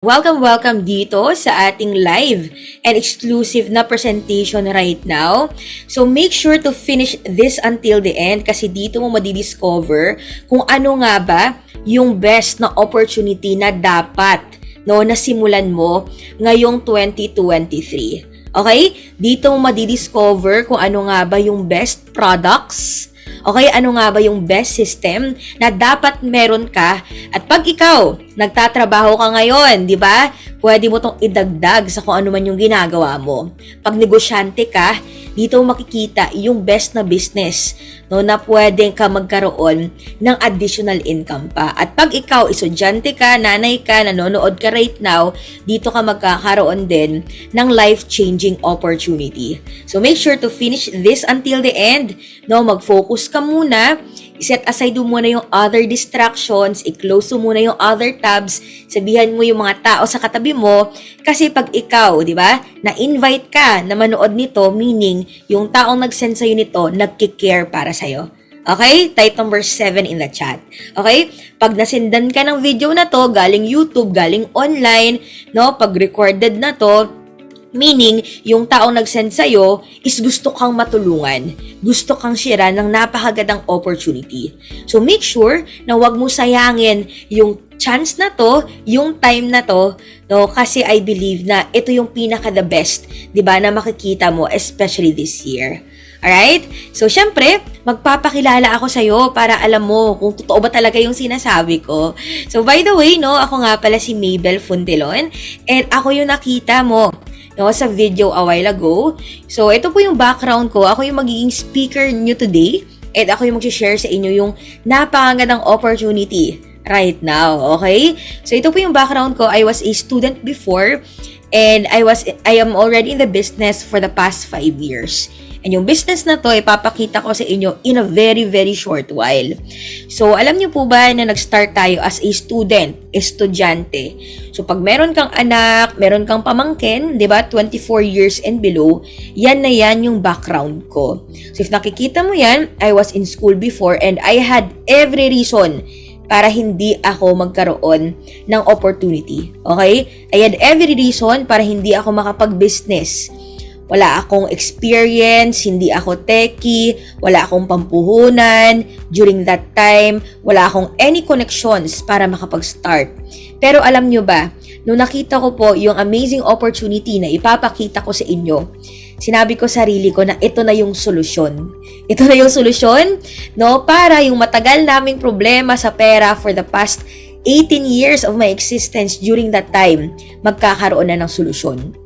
Welcome dito sa ating live and exclusive na presentation right now. So make sure to finish this until the end kasi dito mo madidiscover kung ano nga ba yung best na opportunity na dapat nasimulan mo ngayong 2023. Okay? Dito mo madidiscover kung ano nga ba yung best products. Okay, ano nga ba yung best system na dapat meron ka? At pag ikaw, nagtatrabaho ka ngayon, di ba? Pwede mo tong idagdag sa kung ano man yung ginagawa mo. Pag negosyante ka, dito mo makikita yung best na business na pwedeng ka magkaroon ng additional income pa. At pag ikaw, estudyante ka, nanay ka, nanonood ka right now, dito ka magkakaroon din ng life-changing opportunity. So make sure to finish this until the end. Mag-focus ka muna, i-set aside mo muna yung other distractions, i-close mo muna yung other tabs, sabihan mo yung mga tao sa katabi mo, kasi pag ikaw, di ba, na-invite ka na manood nito, meaning yung taong nag-send sa'yo nito, nagki-care para sa'yo. Okay? Type number 7 in the chat. Okay? Pag nasendan ka ng video na to, galing YouTube, galing online, pag recorded na to, meaning, yung taong nag-send sa'yo is gusto kang matulungan. Gusto kang share ng napakagandang opportunity. So, make sure na wag mo sayangin yung chance na to, yung time na to, kasi I believe na ito yung pinaka-the best, diba, na makikita mo, especially this year. Alright? So, syempre, magpapakilala ako sa'yo para alam mo kung totoo ba talaga yung sinasabi ko. So, by the way, ako nga pala si Mabel Funtelon, and ako yung nakita mo sa video a while ago. So, ito po yung background ko. Ako yung magiging speaker nyo today, and ako yung mag-share sa inyo yung napakagandang opportunity right now. Okay? So, ito po yung background ko. I was a student before, and I am already in the business for the past 5 years. And yung business na to, ipapakita ko sa inyo in a very, very short while. So, alam niyo po ba na nag-start tayo as a student, estudyante. So, pag meron kang anak, meron kang pamangkin, di ba, 24 years and below, yan na yan yung background ko. So, if nakikita mo yan, I was in school before and I had every reason para hindi ako magkaroon ng opportunity. Okay? I had every reason para hindi ako makapag-business. Wala akong experience, hindi ako techie, wala akong pampuhunan. During that time, wala akong any connections para makapag-start. Pero alam nyo ba, nung nakita ko po yung amazing opportunity na ipapakita ko sa inyo, sinabi ko sarili ko na ito na yung solusyon. Ito na yung solusyon, para yung matagal naming problema sa pera for the past 18 years of my existence during that time, magkakaroon na ng solusyon.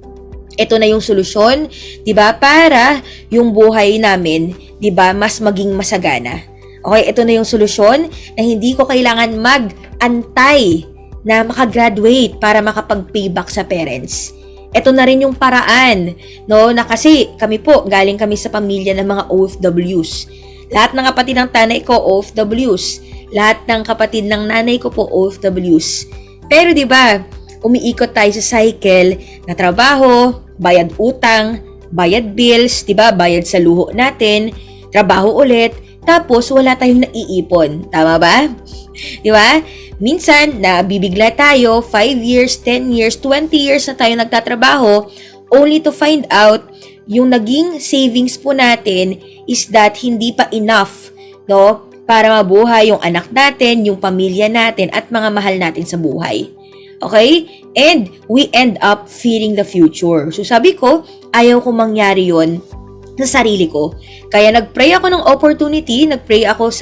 Ito na yung solusyon, 'di ba? Para yung buhay namin, 'di ba, mas maging masagana. Okay, ito na yung solusyon na hindi ko kailangan mag-antay na makagraduate para makapag-payback sa parents. Ito na rin yung paraan, na kasi kami po, galing kami sa pamilya ng mga OFWs. Lahat ng kapatid ng tanay ko, OFWs. Lahat ng kapatid ng nanay ko po, OFWs. Pero 'di ba, umiikot tayo sa cycle na trabaho, bayad utang, bayad bills, 'di ba? Bayad sa luho natin, trabaho ulit, tapos wala tayong naiipon. Tama ba? 'Di ba? Minsan nabibigla tayo 5 years, 10 years, 20 years na tayo nagtatrabaho only to find out yung naging savings po natin is that hindi pa enough, para mabuhay yung anak natin, yung pamilya natin at mga mahal natin sa buhay. Okay? And we end up fearing the future. So sabi ko, ayaw ko mangyari yon sa sarili ko. Kaya nagpray ako ng opportunity, nagpray ako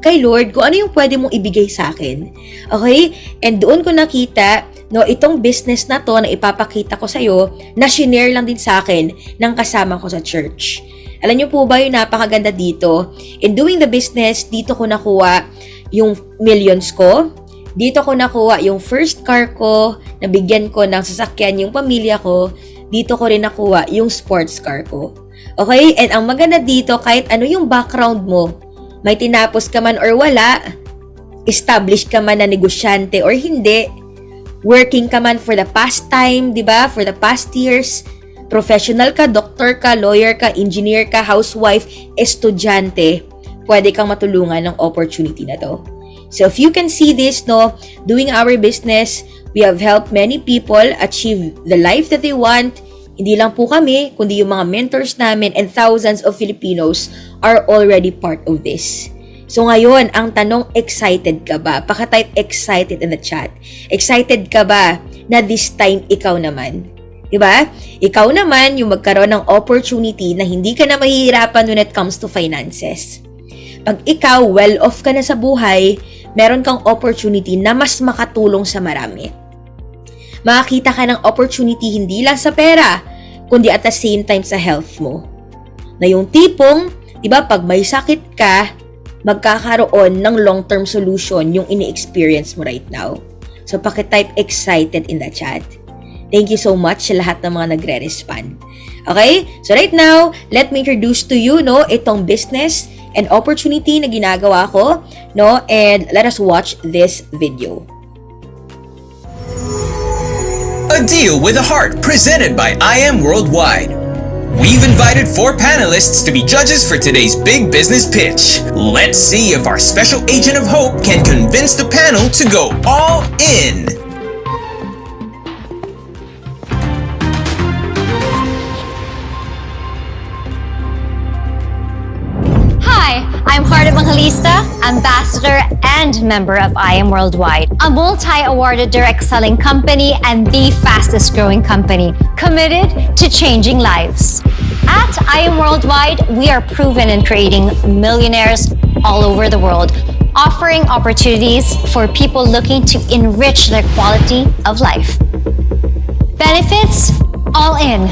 kay Lord kung ano yung pwede mong ibigay sa akin. Okay? And doon ko nakita, itong business na to na ipapakita ko sa'yo, na shinare lang din sa akin ng kasama ko sa church. Alam niyo po ba yung napakaganda dito? In doing the business, dito ko nakuha yung millions ko. Dito ko nakuha yung first car ko, nabigyan ko ng sasakyan yung pamilya ko. Dito ko rin nakuha yung sports car ko. Okay? And ang maganda dito, kahit ano yung background mo, may tinapos ka man or wala, established ka man na negosyante or hindi, working ka man for the past time, di ba? For the past years, professional ka, doctor ka, lawyer ka, engineer ka, housewife, estudyante, pwede kang matulungan ng opportunity na to. So if you can see this, doing our business, We have helped many people achieve the life that they want. Hindi lang po kami, kundi yung mga mentors namin and thousands of Filipinos are already part of this. So ngayon, ang tanong, excited ka ba? Paka-type excited in the chat. Excited ka ba na this time ikaw naman? Diba? Ikaw naman yung magkaroon ng opportunity na hindi ka na mahihirapan when it comes to finances. Pag ikaw, well-off ka na sa buhay, meron kang opportunity na mas makatulong sa marami. Makakita ka ng opportunity hindi lang sa pera, kundi at the same time sa health mo. Na yung tipong, diba, pag may sakit ka, magkakaroon ng long-term solution yung ini-experience mo right now. So, pakitype excited in the chat. Thank you so much sa lahat ng mga nagre-respond. Okay? So, right now, let me introduce to you, no, itong business and opportunity na ginagawa ko, no, and let us watch this video. A Deal with a Heart, presented by I Am Worldwide. We've invited 4 panelists to be judges for today's big business pitch. Let's see if our special agent of hope can convince the panel to go all in. I'm Heart Evangelista, ambassador and member of I Am Worldwide, a multi-awarded direct selling company and the fastest growing company committed to changing lives. At I Am Worldwide, we are proven in creating millionaires all over the world, offering opportunities for people looking to enrich their quality of life. Benefits? All in.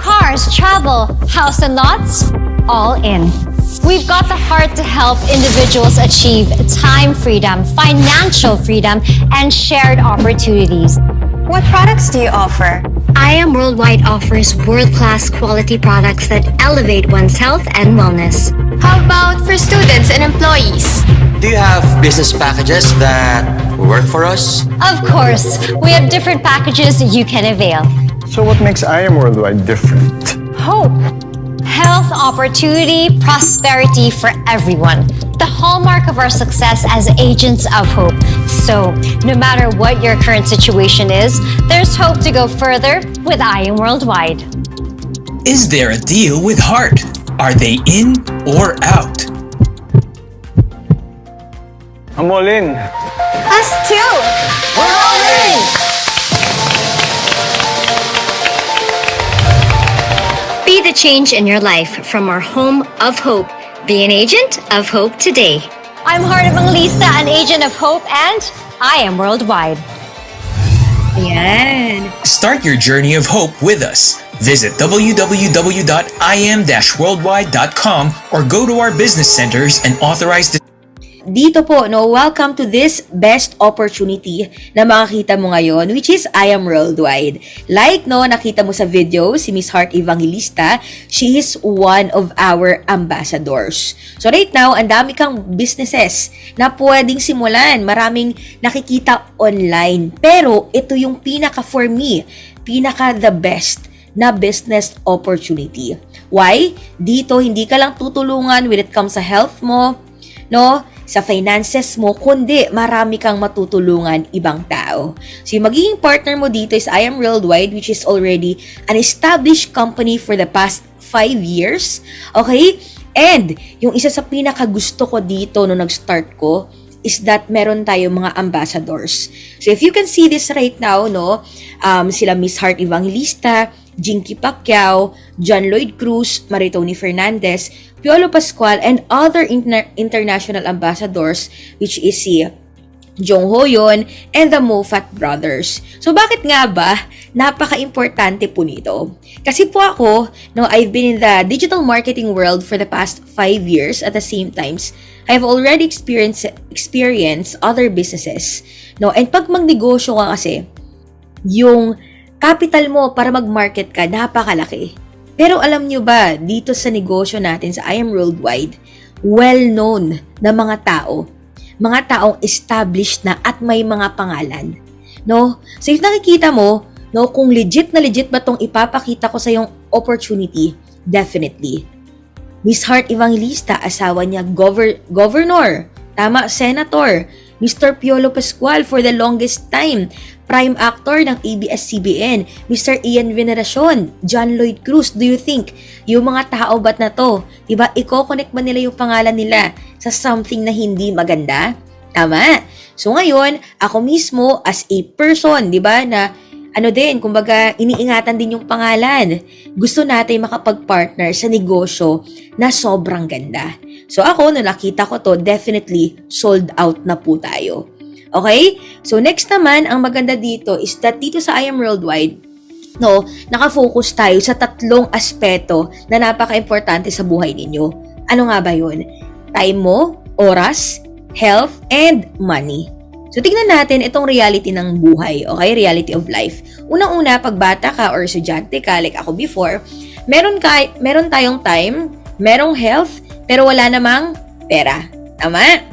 Cars, travel, house and lots? All in. We've got the heart to help individuals achieve time freedom, financial freedom, and shared opportunities. What products do you offer? I Am Worldwide offers world-class quality products that elevate one's health and wellness. How about for students and employees? Do you have business packages that work for us? Of course, we have different packages you can avail. So what makes I Am Worldwide different? Hope. Health, opportunity, prosperity for everyone. The hallmark of our success as agents of hope. So, no matter what your current situation is, there's hope to go further with I Am Worldwide. Is there a deal with heart? Are they in or out? I'm all in. Us too! We're all in! Be the change in your life from our home of hope. Be an agent of hope today. I'm Heart Evangelista, an agent of hope, and I Am Worldwide. Ayan. Start your journey of hope with us. Visit www.im-worldwide.com or go to our business centers and authorize the Dito po, no, welcome to this best opportunity na makakita mo ngayon, which is I Am Worldwide. Like, no, nakita mo sa video, si Miss Heart Evangelista, she is one of our ambassadors. So right now, ang dami kang businesses na pwedeng simulan. Maraming nakikita online. Pero ito yung for me, the best na business opportunity. Why? Dito, hindi ka lang tutulungan when it comes sa health mo, no, sa finances mo, kundi marami kang matutulungan ibang tao. So, yung magiging partner mo dito is I Am Worldwide, which is already an established company for the past 5 years. Okay? And, yung isa sa pinakagusto ko dito nung nag-start ko is that meron tayo mga ambassadors. So, if you can see this right now, no, sila Miss Heart Evangelista, Jinky Pacquiao, John Lloyd Cruz, Maritoni Fernandez, Piolo Pascual, and other international ambassadors, which is si Jong Hoyon and the Moffat Brothers. So, bakit nga ba napaka-importante po nito? Kasi po ako, no, I've been in the digital marketing world for the past 5 years. At the same times, I've already experienced other businesses. No, and pag magnegosyo ka kasi, yung capital mo para mag-market ka, napakalaki. Pero alam nyo ba, dito sa negosyo natin sa I Am Worldwide, well-known na mga taong established na at may mga pangalan. No? So if nakikita mo, no, kung legit ba tong ipapakita ko sa yung opportunity, definitely. Miss Heart Evangelista, asawa niya, governor, tama, senator, Mr. Piolo Pascual for the longest time, prime actor ng ABS-CBN, Mr. Ian Veneracion, John Lloyd Cruz. Do you think yung mga tao ba't na to, diba, i-connect ba nila yung pangalan nila sa something na hindi maganda? Tama. So ngayon, ako mismo as a person, diba, na kumbaga, iniingatan din yung pangalan. Gusto natin makapag-partner sa negosyo na sobrang ganda. So ako, nung nakita ko to, definitely sold out na po tayo. Okay? So next naman, ang maganda dito is that dito sa I Am Worldwide, nakafocus tayo sa 3 aspeto na napaka-importante sa buhay ninyo. Ano nga ba yun? Time mo, oras, health, and money. So, tignan natin itong reality ng buhay, okay? Reality of life. Unang-una, pag bata ka or estudyante ka, like ako before, meron tayong time, merong health, pero wala namang pera. Tama?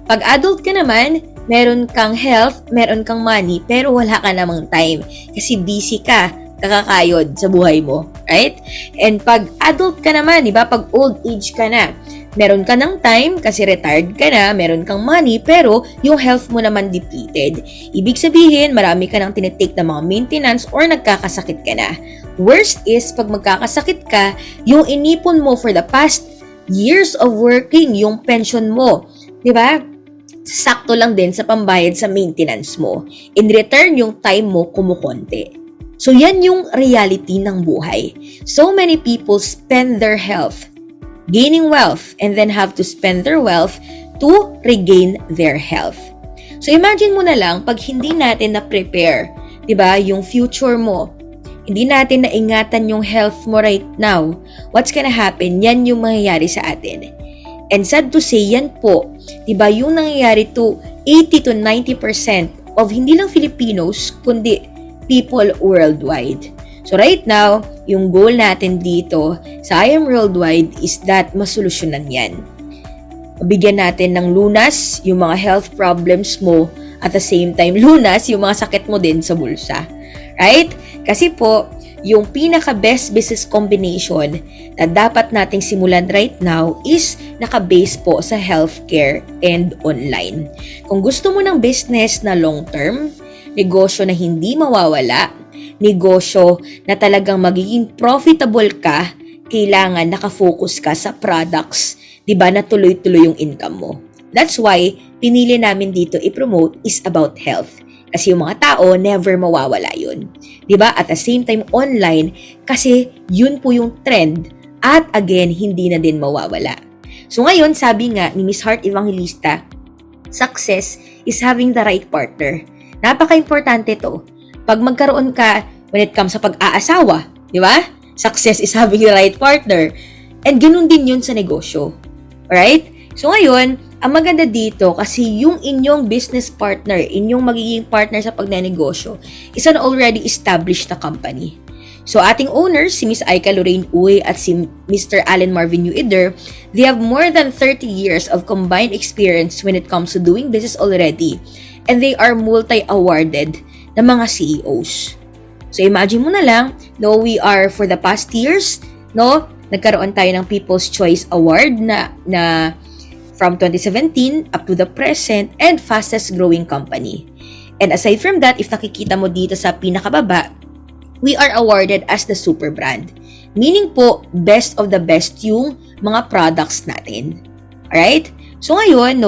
Pag adult ka naman, meron kang health, meron kang money, pero wala ka namang time. Kasi busy ka, kakakayod sa buhay mo. Right? And pag adult ka naman, diba? Pag old age ka na, meron ka ng time kasi retired ka na, meron kang money, pero yung health mo naman depleted. Ibig sabihin, marami ka nang tinitake na mga maintenance or nagkakasakit ka na. Worst is, pag magkakasakit ka, yung inipon mo for the past years of working, yung pension mo, di ba? Sakto lang din sa pambayad sa maintenance mo. In return, yung time mo kumukonti. So, yan yung reality ng buhay. So many people spend their health gaining wealth and then have to spend their wealth to regain their health. So imagine mo na lang pag hindi natin na-prepare, 'di ba, yung future mo. Hindi natin naingatan yung health mo right now. What's gonna happen? Yan yung mangyayari sa atin. And sad to say, yan po, 'di ba, yung nangyayari to 80 to 90% of hindi lang Filipinos kundi people worldwide. So right now, yung goal natin dito sa I Am Worldwide is that masolusyonan yan. Mabigyan natin ng lunas yung mga health problems mo at the same time lunas yung mga sakit mo din sa bulsa. Right? Kasi po, yung pinaka-best business combination na dapat nating simulan right now is naka-base po sa healthcare and online. Kung gusto mo ng business na long-term, negosyo na hindi mawawala, negosyo na talagang magiging profitable ka, kailangan nakafocus ka sa products, 'di ba, na tuloy-tuloy yung income mo. That's why pinili namin dito i-promote is about health. Kasi yung mga tao never mawawala 'yun. 'Di ba? At the same time online kasi yun po yung trend at again hindi na din mawawala. So ngayon, sabi nga ni Miss Heart Evangelista, success is having the right partner. Napaka-importante 'to. Pag magkaroon ka when it comes sa pag-aasawa, di ba? Success is having the right partner. And ganun din yun sa negosyo. Alright? So ngayon, ang maganda dito kasi yung inyong business partner, inyong magiging partner sa pagnenegosyo, is an already established na company. So ating owners, si Miss Aika Lorraine Uy at si Mr. Allen Marvin Uider, they have more than 30 years of combined experience when it comes to doing business already. And they are multi-awarded na mga CEOs. So imagine mo na lang, we are for the past years, nagkaroon tayo ng People's Choice Award na from 2017 up to the present and fastest growing company. And aside from that, if nakikita mo dito sa pinakababa, we are awarded as the super brand. Meaning po, best of the best yung mga products natin. Alright? So ngayon,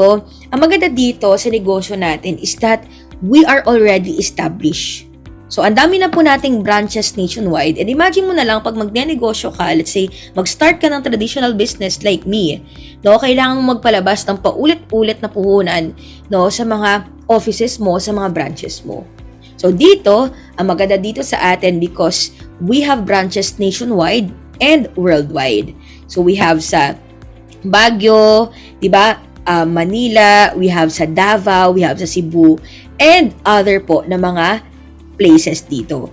ang maganda dito sa negosyo natin is that we are already established. So, ang dami na po nating branches nationwide. And imagine mo na lang, pag magnenegosyo ka, let's say, mag-start ka ng traditional business like me, kailangan mo magpalabas ng paulit-ulit na puhunan, sa mga offices mo, sa mga branches mo. So, dito, ang maganda dito sa atin because we have branches nationwide and worldwide. So, we have sa Baguio, diba? Manila, we have sa Davao, we have sa Cebu, and other po na mga places dito.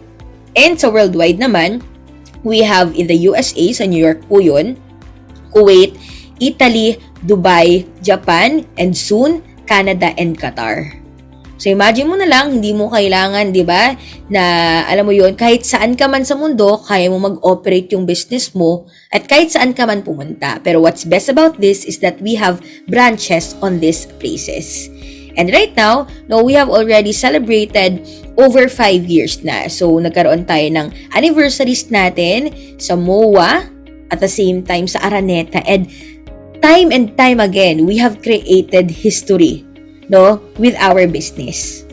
And sa worldwide naman, we have in the USA, sa New York po yun, Kuwait, Italy, Dubai, Japan, and soon, Canada and Qatar. So imagine mo na lang, hindi mo kailangan, di ba, na alam mo yun, kahit saan ka man sa mundo, kaya mo mag-operate yung business mo at kahit saan ka man pumunta. Pero what's best about this is that we have branches on these places. And right now, no, we have already celebrated over 5 years na. So, nagkaroon tayo ng anniversaries natin sa MOA at the same time sa Araneta. And time again, we have created history, no, with our business.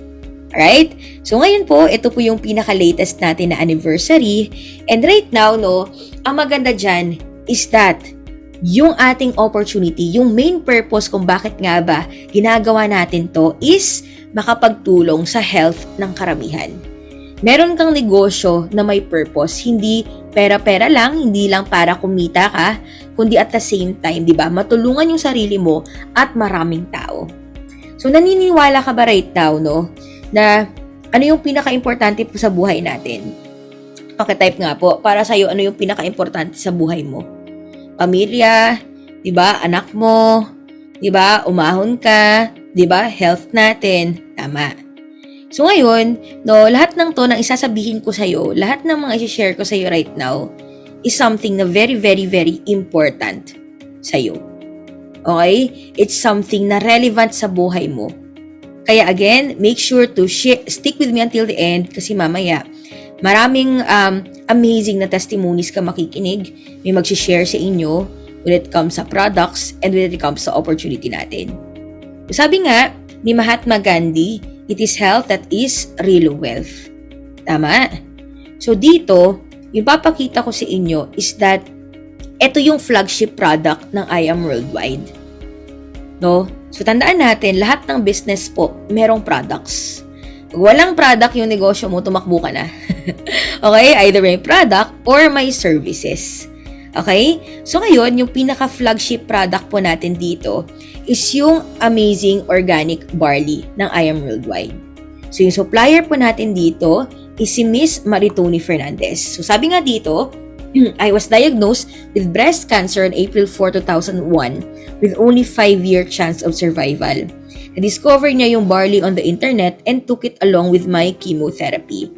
Alright? So, ngayon po, ito po yung pinaka-latest natin na anniversary. And right now, no, ang maganda dyan is that yung ating opportunity, yung main purpose kung bakit nga ba ginagawa natin to is makapagtulong sa health ng karamihan. Meron kang negosyo na may purpose, hindi pera-pera lang, hindi lang para kumita ka, kundi at the same time, di ba, matulungan yung sarili mo at maraming tao. So, naniniwala ka ba right now, no, na ano yung pinaka-importante po sa buhay natin? Pakitype nga po, para sa'yo, ano yung pinaka-importante sa buhay mo? Pamilya, 'di ba? Anak mo, 'di ba? Umahon ka, 'di ba? Health natin, tama. So ngayon, no, lahat ng 'to na isasabihin ko sa iyo, lahat ng mga i-share ko sa iyo right now is something na very important sa iyo. Okay? It's something na relevant sa buhay mo. Kaya again, make sure to stick with me until the end kasi mamaya maraming amazing na testimonies ka makikinig. May mag-share sa inyo when it comes sa products and when it comes sa opportunity natin. Sabi nga ni Mahatma Gandhi, it is health that is real wealth. Tama? So dito, yung papakita ko sa inyo is that ito yung flagship product ng I Am Worldwide. No? So tandaan natin, lahat ng business po, merong products. Pag walang product yung negosyo mo, tumakbo ka na. Okay? Either may product or may services. Okay? So ngayon, yung pinaka-flagship product po natin dito is yung amazing organic barley ng I Am Worldwide. So yung supplier po natin dito is si Miss Maritoni Fernandez. So sabi nga dito, I was diagnosed with breast cancer on April 4, 2001 with only 5-year chance of survival. Na-discover niya yung barley on the internet and took it along with my chemotherapy.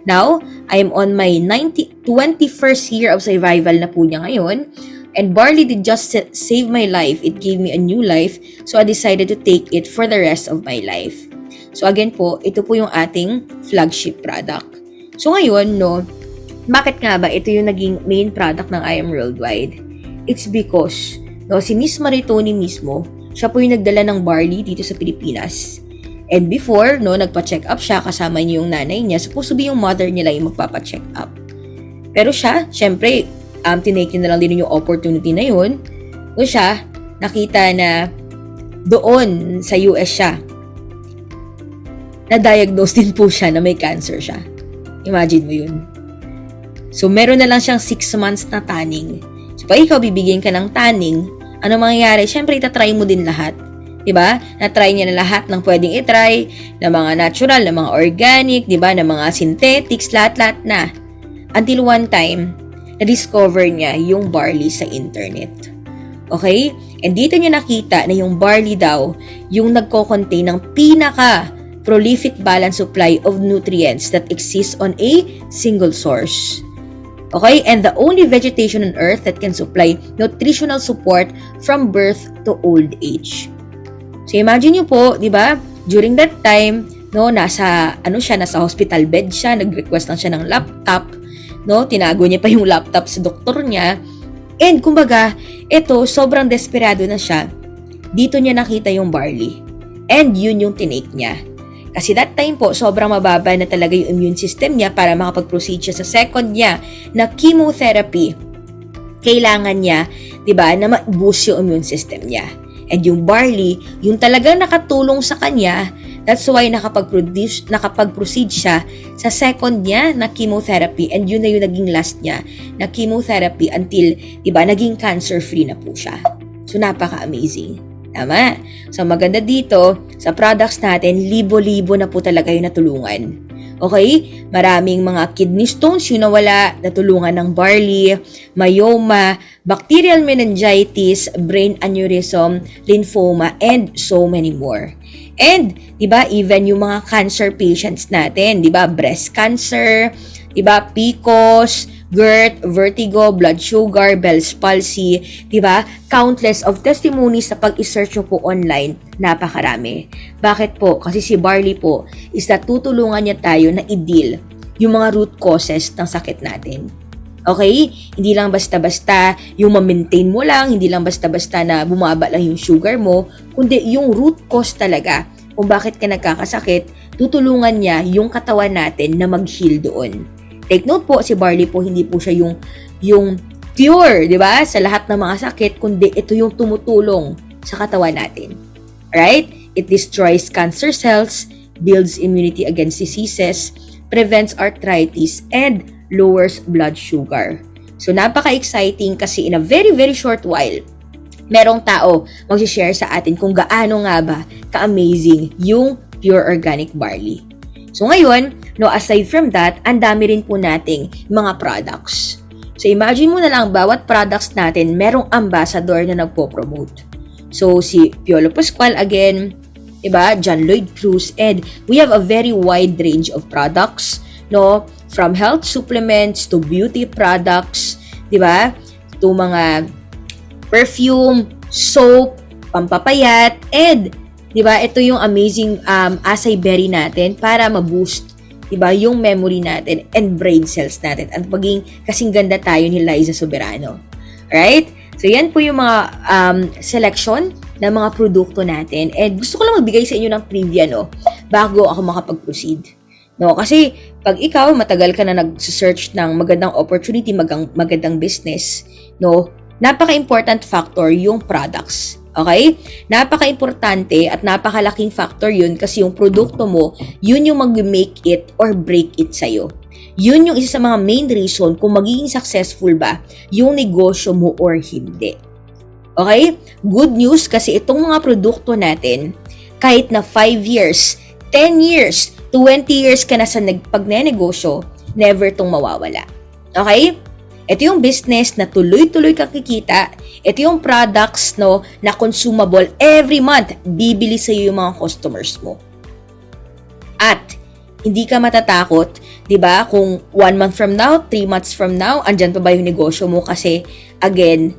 Now, I am on my 21st year of survival na po niya ngayon. And barley did just save my life. It gave me a new life. So, I decided to take it for the rest of my life. So, again po, ito po yung ating flagship product. So, ngayon, no, bakit nga ba ito yung naging main product ng I Am Worldwide? It's because, no, si Miss Maritoni mismo, siya po yung nagdala ng barley dito sa Pilipinas. And before, no, nagpa-check up siya, kasama niyo yung nanay niya. Supposed to be yung mother niya lang yung magpapa-check up. Pero siya, syempre, tinake niya na lang din yung opportunity na yun. O siya, nakita na doon sa US siya, na-diagnose din po siya na may cancer siya. Imagine mo yun. So, meron na lang siyang 6 months na tanning. So, pag ikaw bibigyan ka ng tanning, ano mangyayari? Siyempre, itatry mo din lahat. Diba? Na-try niya na lahat ng pwedeng itry, na mga natural, na mga organic, diba? Na mga synthetics, lahat-lahat na. Until one time, na-discover niya yung barley sa internet. Okay? And dito niya nakita na yung barley daw, yung nagko-contain ng pinaka-prolific balance supply of nutrients that exists on a single source. Okay? And the only vegetation on earth that can supply nutritional support from birth to old age. So, imagine nyo po, di ba? During that time, no, nasa hospital bed siya, nag-request lang siya ng laptop, no? Tinago niya pa yung laptop sa doktor niya. And, kumbaga, ito, sobrang desperado na siya. Dito niya nakita yung barley. And, yun yung tinake niya. Kasi that time po, sobrang mababa na talaga yung immune system niya para makapag-proceed siya sa second niya na chemotherapy. Kailangan niya, di ba, na ma-boost yung immune system niya. And yung barley, yung talagang nakatulong sa kanya, that's why nakapag-proceed siya sa second niya na chemotherapy. And yun na yung naging last niya na chemotherapy until, di ba, naging cancer-free na po siya. So, napaka-amazing. Tama. So, maganda dito, sa products natin, libo-libo na po talaga yung natulungan. Okay? Maraming mga kidney stones yung nawala, natulungan ng barley, myoma, bacterial meningitis, brain aneurysm, lymphoma, and so many more. And, di ba, even yung mga cancer patients natin, di ba, breast cancer, di ba, PCOS, GERD, vertigo, blood sugar, Bell's palsy, di ba? Countless of testimonies na pag i-search nyo po online, napakarami. Bakit po? Kasi si Barley po is na tutulungan niya tayo na i-deal yung mga root causes ng sakit natin. Okay? Hindi lang basta-basta yung ma-maintain mo lang, hindi lang basta-basta na bumaba lang yung sugar mo, kundi yung root cause talaga kung bakit ka nagkakasakit, tutulungan niya yung katawan natin na mag-heal doon. Take note po, si Barley po, hindi po siya yung cure, di ba? Sa lahat ng mga sakit, kundi ito yung tumutulong sa katawan natin. Right? It destroys cancer cells, builds immunity against diseases, prevents arthritis, and lowers blood sugar. So, napaka-exciting kasi in a very, very short while, merong tao mag-share sa atin kung gaano nga ba ka-amazing yung pure organic barley. So, ngayon, no, aside from that, ang dami rin po nating mga products. So, imagine mo na lang, bawat products natin, merong ambassador na nagpo-promote. So, si Piolo Pascual, again, diba? John Lloyd Cruz, and we have a very wide range of products, no? From health supplements to beauty products, diba? To mga perfume, soap, pampapayat, and diba, ito yung amazing acai berry natin para ma-boost, diba, yung memory natin and brain cells natin at maging kasing ganda tayo ni Liza Soberano. Right? So, yan po yung mga selection ng mga produkto natin. And gusto ko lang magbigay sa inyo ng trivia, no, bago ako makapag-proceed. No, kasi pag ikaw matagal ka na nag-search ng magandang opportunity, magandang business, no, napaka-important factor yung products. Okay? Napaka-importante at napakalaking factor yun kasi yung produkto mo, yun yung mag-make it or break it sa'yo. Yun yung isa sa mga main reason kung magiging successful ba yung negosyo mo or hindi. Okay? Good news kasi itong mga produkto natin, kahit na 5 years, 10 years, 20 years ka na sa pagnenegosyo, never tong mawawala. Okay? Ito yung business na tuloy-tuloy kang kikita. Ito yung products, no, na consumable every month. Bibili sa iyo yung mga customers mo. At hindi ka matatakot, 'di ba? Kung 1 month from now, 3 months from now, andyan pa ba yung negosyo mo kasi again,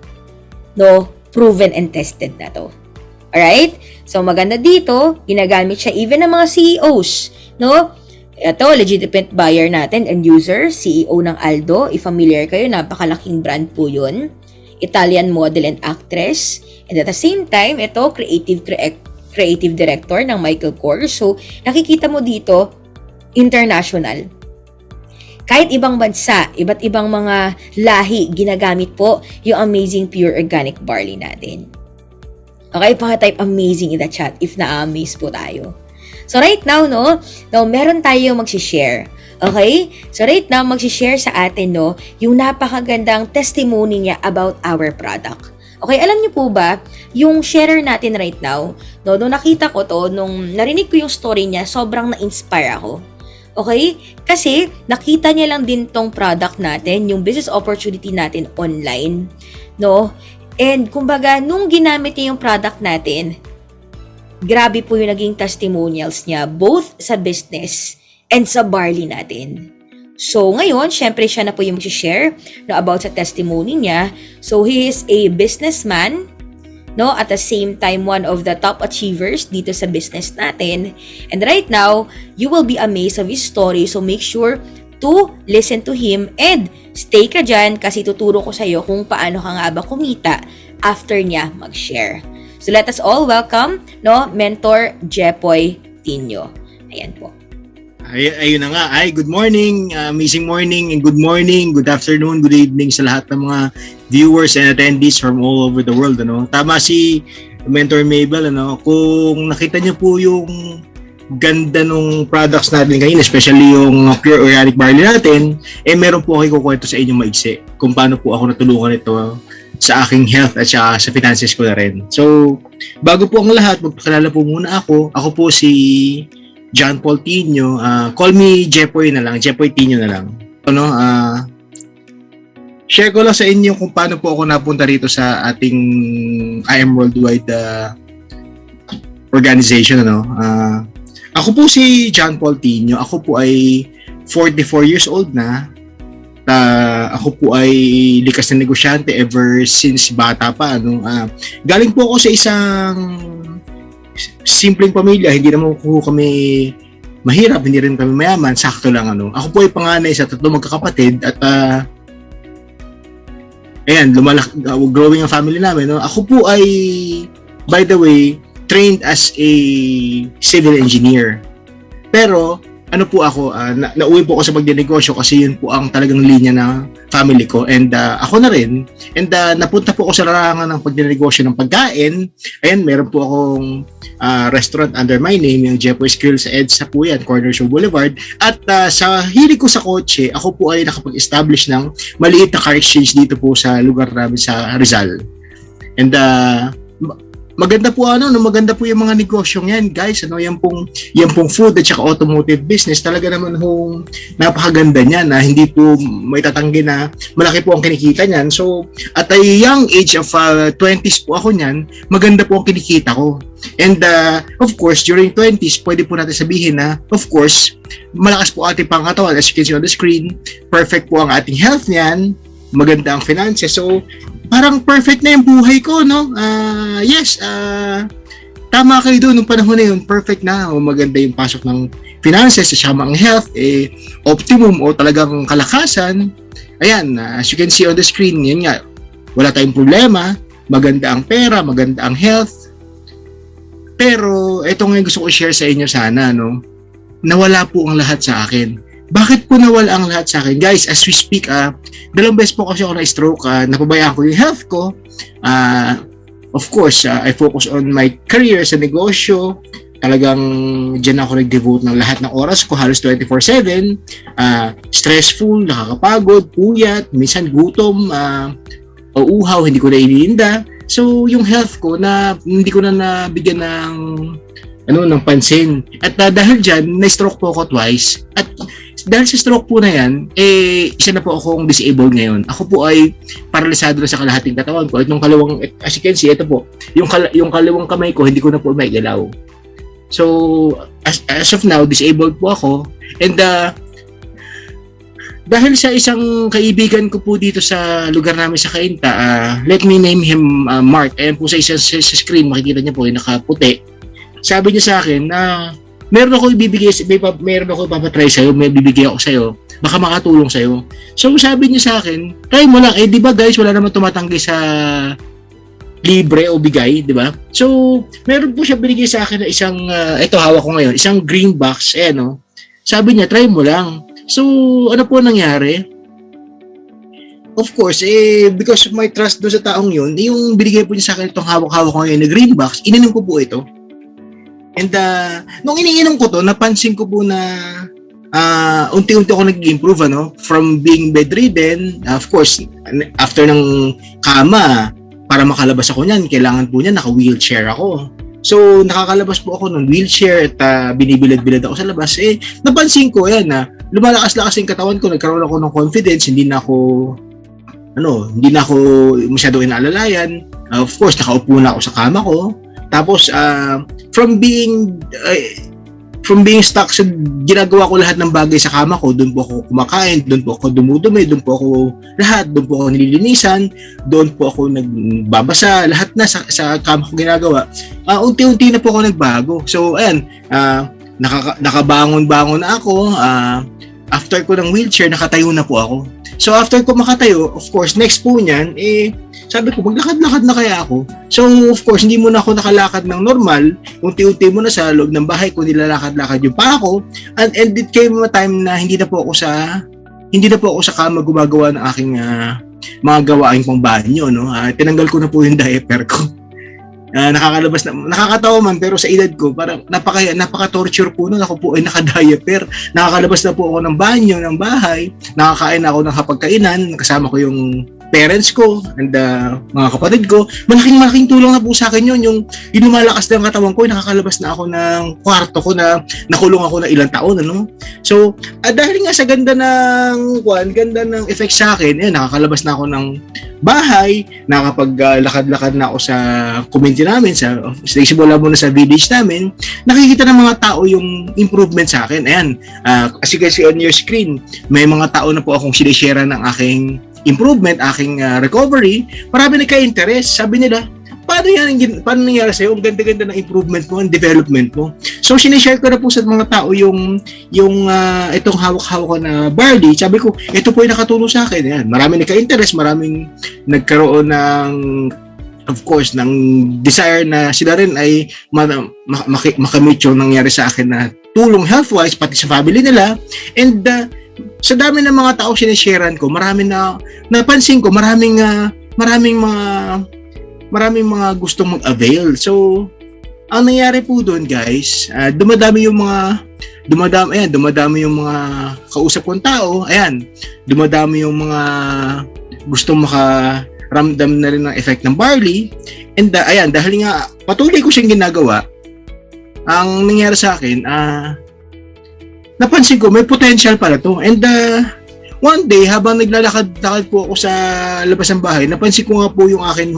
no, proven and tested na 'to. Alright? So maganda dito, ginagamit siya even ng mga CEOs, no? Ito, legitimate buyer natin and user, CEO ng Aldo. If familiar kayo, napakalaking brand po yun. Italian model and actress. And at the same time, ito, creative director ng Michael Kors. So, nakikita mo dito, international. Kahit ibang bansa, iba't ibang mga lahi, ginagamit po yung amazing pure organic barley natin. Okay, paka-type amazing in the chat if na-amaze po tayo. So right now, no, meron tayong mag-share. Okay? So right now, mag-share sa atin, no, yung napakagandang testimony niya about our product. Okay, alam niyo po ba, yung sharer natin right now, no, nung nakita ko to, nung narinig ko yung story niya, sobrang na-inspire ako. Okay? Kasi nakita niya lang din tong product natin, yung business opportunity natin online, no? And kumbaga, nung ginamit niya yung product natin, grabe po yung naging testimonials niya, both sa business and sa barley natin. So, ngayon, syempre siya na po yung mag-share no, about sa testimony niya. So, he is a businessman, no, at the same time, one of the top achievers dito sa business natin. And right now, you will be amazed of his story. So, make sure to listen to him and stay ka dyan kasi tuturo ko sa'yo kung paano ka nga ba kumita after niya mag-share. So, let us all welcome, no, Mentor Jepoy Tino. Ayan po. Ayun na nga. Good morning, amazing morning, and good morning, good afternoon, good evening sa lahat ng mga viewers and attendees from all over the world. Ano? Tama si Mentor Mabel. Ano? Kung nakita niyo po yung ganda ng products natin ngayon, especially yung pure organic barley natin, meron po ako kukwento sa inyo maigsi kung paano po ako natulungan ito sa aking health at sa finances ko na rin. So, bago po ang lahat, magpakilala po muna ako. Ako po si John Paul Tino. Call me Jepoy na lang. Jepoy Tino na lang. Ano, share ko lang sa inyo kung paano po ako napunta rito sa ating I Am Worldwide organization. Ano. Ako po si John Paul Tino. Ako po ay 44 years old na. ako po ay likas na negosyante ever since bata pa. Galing po ako sa isang simpleng pamilya, hindi naman po kami mahirap, hindi rin kami mayaman, sakto lang. Ako po ay panganay sa 3 magkakapatid at ayan, growing ang family namin. Ako po ay, by the way, trained as a civil engineer. Pero po ako, nauwi po ako sa pagdinegosyo kasi yun po ang talagang linya ng family ko, and ako na rin, and napunta po ako sa larangan ng pagdinegosyo ng pagkain. Ayan, meron po akong restaurant under my name, yung Jeffoy's Grill sa EDSA po yan, Corner Show Boulevard. At sa hilig ko sa kotse, ako po ay nakapag-establish ng maliit na car exchange dito po sa lugar namin sa Rizal. And maganda po maganda po yung mga negosyong yan, guys. Yan pong food at saka automotive business, talaga naman napakaganda niyan, na hindi po may tatanggi na malaki po ang kinikita niyan. So at a young age of 20s po ako niyan, maganda po ang kinikita ko. And of course, during 20s, pwede po natin sabihin na, of course, malakas po ating pangkatawan. As you can see on the screen, perfect po ang ating health niyan, maganda ang finances. So parang perfect na yung buhay ko, yes, tama kayo doon nung panahon na yun, perfect na, maganda yung pasok ng finances, saka ang health, optimum o talagang kalakasan. Ayan, as you can see on the screen, yun nga, wala tayong problema, maganda ang pera, maganda ang health. Pero ito nga yung gusto ko share sa inyo sana, nawala po ang lahat sa akin. Bakit po nawala ang lahat sa akin? Guys, as we speak, 2 beses po kasi ako na-stroke, napabayaan ko yung health ko. Of course, I focus on my career sa negosyo. Talagang dyan ako nag-devote ng lahat ng oras ko, halos 24/7. Stressful, nakakapagod, puyat, minsan gutom, o uhaw, hindi ko na iniinda. So, yung health ko, hindi ko na nabigyan ng pansin. At dahil dyan, na-stroke po ako twice. At dahil sa stroke po na yan, isa na po akong disabled ngayon. Ako po ay paralisado na sa kalahating katawan ko. Itong as you can see, ito po, yung kaliwang kamay ko, hindi ko na po maigalaw. So, as of now, disabled po ako. And dahil sa isang kaibigan ko po dito sa lugar namin sa Cainta, let me name him Mark. Ayan po sa screen, makikita niyo po, yung nakaputi. Sabi niya sa akin na meron ako ipapatry sa'yo, may bibigay ako sa'yo, baka makatulong sa'yo. So sabi niya sa akin, try mo lang, di ba guys, wala naman tumatanggi sa libre o bigay, di ba? So meron po siya binigay sa akin na isang, ito hawak ko ngayon, isang green box, sabi niya, try mo lang. So ano po nangyari? Of course, because of my trust doon sa taong yun, yung binigay po niya sa akin itong hawak-hawak ko ngayon na green box, ininom ko po ito. And nung iniinom ko to, napansin ko po na unti-unti ako nag-improve, from being bedridden. Of course, after ng kama, para makalabas ako niyan, kailangan po niya naka-wheelchair ako. So, nakakalabas po ako ng wheelchair at binibilad-bilad ako sa labas. Napansin ko, na lumalakas-lakas yung katawan ko, nagkaroon ako ng confidence, hindi na ako masyadong inaalalayan. Of course, nakaupo na ako sa kama ko. Tapos from being stuck sa ginagawa ko lahat ng bagay sa kama ko, doon po ako kumakain, doon po ako dumudumi, doon po ako nililinisan, doon po ako nagbabasa, lahat na sa kama ko ginagawa. Unti-unti na po ako nagbago. So ayan, nakabangon-bangon na ako. After ko ng wheelchair, nakatayo na po ako. So after ko makatayo, of course, next po niyan, sabi ko, maglakad-lakad na kaya ako. So, of course, hindi mo na ako nakalakad ng normal. Unti-unti mo na sa loob ng bahay ko, nilalakad-lakad yung pa ako. And it came a time na hindi na po ako sa kama gumagawa ng aking mga gawain pang banyo. Tinanggal ko na po yung diaper ko. Nakakatawa man, pero sa edad ko, parang napaka-torture po nun. Ako po ay naka-diaper. Nakakalabas na po ako ng banyo, ng bahay. Nakakain ako ng hapagkainan. Kasama ko yung parents ko and mga kapatid ko, malaking tulong na po sa akin yun. Yung lumalakas na ang katawan ko, nakakalabas na ako ng kwarto ko na nakulong ako na ilang taon, ano? So, dahil nga sa ganda ng effect sa akin, nakakalabas na ako ng bahay, nakapag-lakad-lakad na ako sa community namin, simula muna sa village namin, nakikita ng mga tao yung improvement sa akin. Ayan, as you can see on your screen, may mga tao na po akong sinishare ng aking improvement, aking recovery. Marami nagka-interest. Sabi nila, paano nangyari sa'yo? Ang ganda-ganda ng improvement mo, ang development mo. So, sinishare ko na po sa mga tao yung itong hawak-hawak ko na barley. Sabi ko, ito po yung nakatulong sa akin. Yan. Marami nagka-interest, maraming nagkaroon of course, ng desire na sila rin ay makamit yung nangyari sa akin na tulong health-wise, pati sa family nila. And sa dami ng mga tao sinisharean ko, napansin ko, maraming mga gustong mag-avail. So, ang nangyari po doon, guys, dumadami yung mga kausap kong tao. Ayan, dumadami yung mga gustong makaramdam na rin ng effect ng barley. And ayan, dahil nga patuloy ko siyang ginagawa, ang nangyari sa akin, napansin ko may potential pala to. And one day, habang naglalakad-lakad po ako sa labas ng bahay, napansin ko nga po yung akin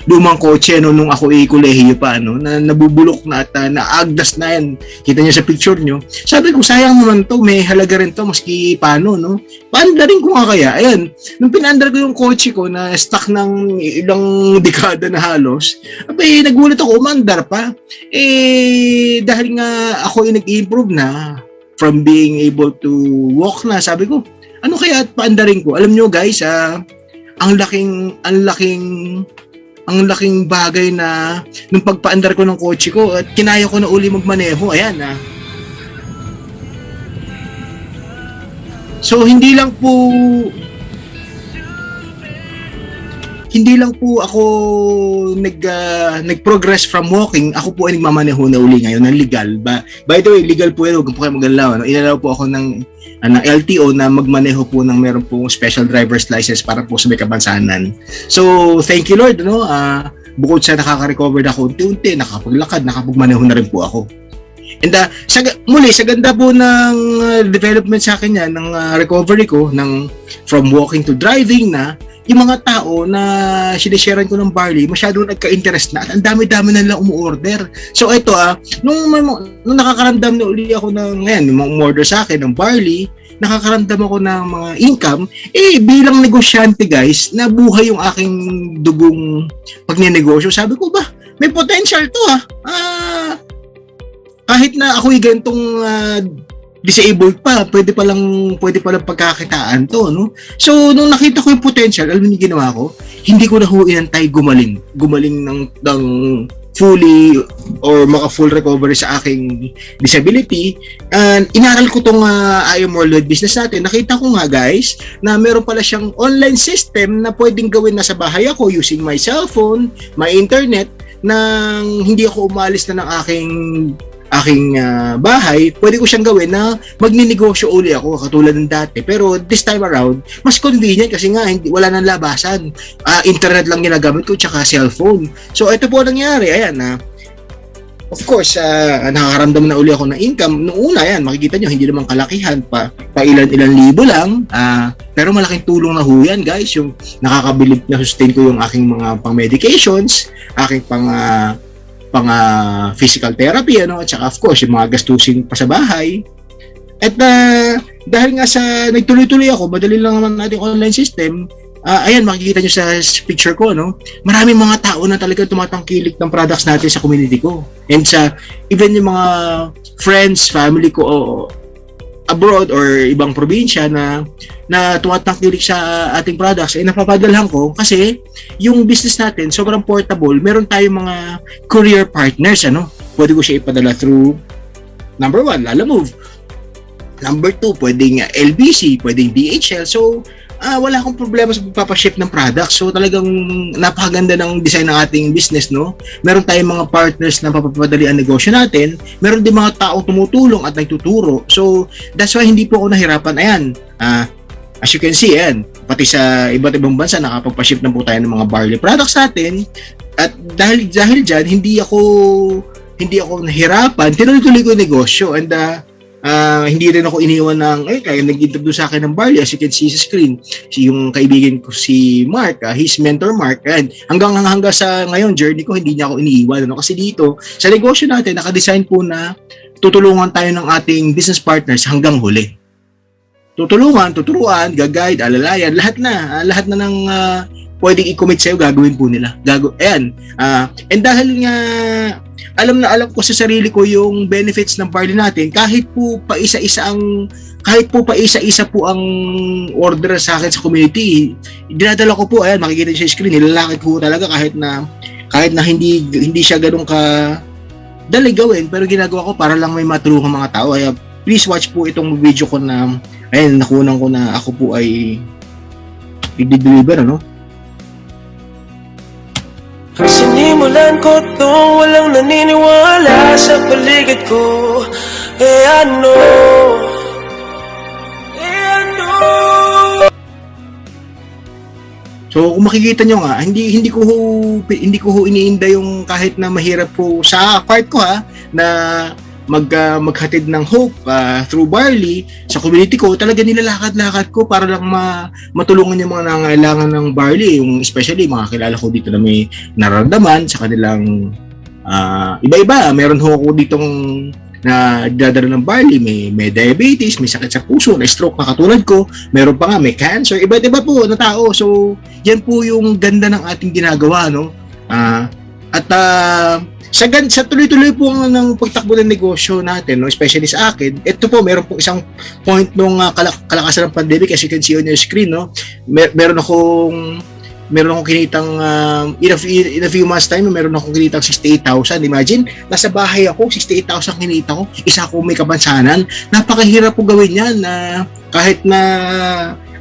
lumang kotse nung ako kolehiyo pa, na nabubulok na at naagdas na yan. Kita niyo sa picture niyo. Sabi ko, sayang naman to, may halaga rin to, maski paano, no? Paandarin ko nga kaya. Ayan, nung pinandar ko yung kotse ko na stuck ng ilang dekada na halos, nagulat ako, umandar pa. Dahil nga ako yung nag-improve na from being able to walk na, sabi ko, ano kaya at paandarin ko? Alam nyo guys, ang laking bagay na nung pagpaandar ko ng kotse ko at kinaya ko na uli magmaneho. Ayan So hindi lang po ako nag-progress from walking. Ako po ay nagmamaneho na uli ngayon ng legal. By the way, legal po yun. Huwag po kayo magalaw. Inalaw po ako ng LTO na magmaneho po ng meron po special driver's license para po sa may kabansanan. So, thank you Lord. Bukod sa nakaka-recover na ako unti-unti, nakapaglakad, nakapagmaneho na rin po ako. And muli, sa ganda po ng development sa akin yan, ng recovery ko, from walking to driving na, yung mga tao na sinisharean ko ng barley, masyado nagka-interest na at ang dami-dami na lang umu-order. So ito nung nakakaramdam na uli ako ng mga umorder sa akin ng barley, nakakaramdam ako ng mga income, bilang negosyante guys, nabuhay yung aking dugong pagnenegosyo. Sabi ko ba, may potential to kahit na ako'y gantong disabled pa, pwede palang pagkakitaan to, no? So, nung nakita ko yung potential, alam niyo ginawa ko? Hindi ko na inantay gumaling ng fully or maka-full recovery sa aking disability. And inaral ko tong I Am Worldwide business natin. Nakita ko nga guys, na meron pala siyang online system na pwedeng gawin na sa bahay ako using my cellphone, my internet, nang hindi ako umalis na ng aking bahay, pwede ko siyang gawin na magninegosyo uli ako katulad ng dati. Pero this time around, mas convenient kasi nga wala nang labasan. Internet lang ginagamit ko tsaka cellphone. So ito po nangyari. Ayan of course, nakakaramdam na uli ako ng income. Noong una, makikita nyo, hindi naman kalakihan pa ilan-ilan libo lang. Pero malaking tulong na ho yan, guys. Yung nakakabilib na sustain ko yung aking mga pang-medications, aking pang physical therapy, at saka of course, yung mga gastusin pa sa bahay. At dahil nga sa nagtuloy-tuloy ako, madali lang naman natin online system, ayan, makikita nyo sa picture ko, maraming mga tao na talaga tumatangkilik ng products natin sa community ko. And even yung mga friends, family ko, abroad or ibang probinsya na tumatangkilik sa ating products, napapadalhan ko kasi yung business natin sobrang portable. Meron tayong mga courier partners, pwede ko siya ipadala through number 1, Lalamove, number 2, pwedeng LBC, pwedeng DHL. So wala akong problema sa pagpapaship ng products. So talagang napakaganda ng design ng ating business, Meron tayong mga partners na papapadali ang negosyo natin. Meron din mga tao tumutulong at nagtuturo. So that's why hindi po ako nahirapan. Ayan, as you can see, ayan, pati sa iba't ibang bansa nakapagpa-ship na po tayo ng mga barley products natin. At dahil dyan, hindi ako nahirapan, tinuloy-tuloy ko yung negosyo, and hindi rin ako iniwan ng, kaya nag-introduce sa akin ng barley, as you can see sa screen, yung kaibigan ko si Mark, his mentor Mark, and hanggang sa ngayon, journey ko, hindi niya ako iniiwan, ano? Kasi dito, sa negosyo natin, nakadesign po na tutulungan tayo ng ating business partners hanggang huli. Tuturuan, gag-guide, alalayan, lahat na ng pwedeng i-commit sa'yo, gagawin po nila. Ayan. And dahil nga, alam ko sa sarili ko yung benefits ng barley natin, kahit po pa isa-isa po ang order sa akin sa community, dinadala ko po, ayan, makikita niyo sa screen, nilalakad ko talaga kahit na hindi siya ganun ka dali gawin, pero ginagawa ko para lang may matulungan mga tao. Kaya please watch po itong video ko na, ayan, nakunan ko na ako po ay i-deliver, ano? Sinimulan ko to, walang naniniwala sa paligid ko. Ano? So kung makikita nyo nga, hindi ko ho iniinda yung kahit na mahirap po sa part ko na maghatid ng hope through barley sa community ko. Talaga nilalakad-lakad ko para lang matulungan yung mga nangangailangan ng barley, yung especially mga kilala ko dito na may nararamdaman sa kanilang iba-iba. Meron ho ako ditong na dadala ng barley, may diabetes, may sakit sa puso, may stroke na katulad ko, meron pa nga may cancer, iba-iba po na tao. So yan po yung ganda ng ating ginagawa, no? Sa tuloy-tuloy po ng pagtakbo ng negosyo natin, no, especially sa akin, ito po, meron po isang point nung kalakasan ng pandemic, as you can see on your screen, no? Meron akong kinitang, in a few months time, meron akong kinitang 68,000. Imagine, nasa bahay ako, 68,000 kinita ko, isa ko may kabansanan. Napakahirap po gawin yan, na kahit na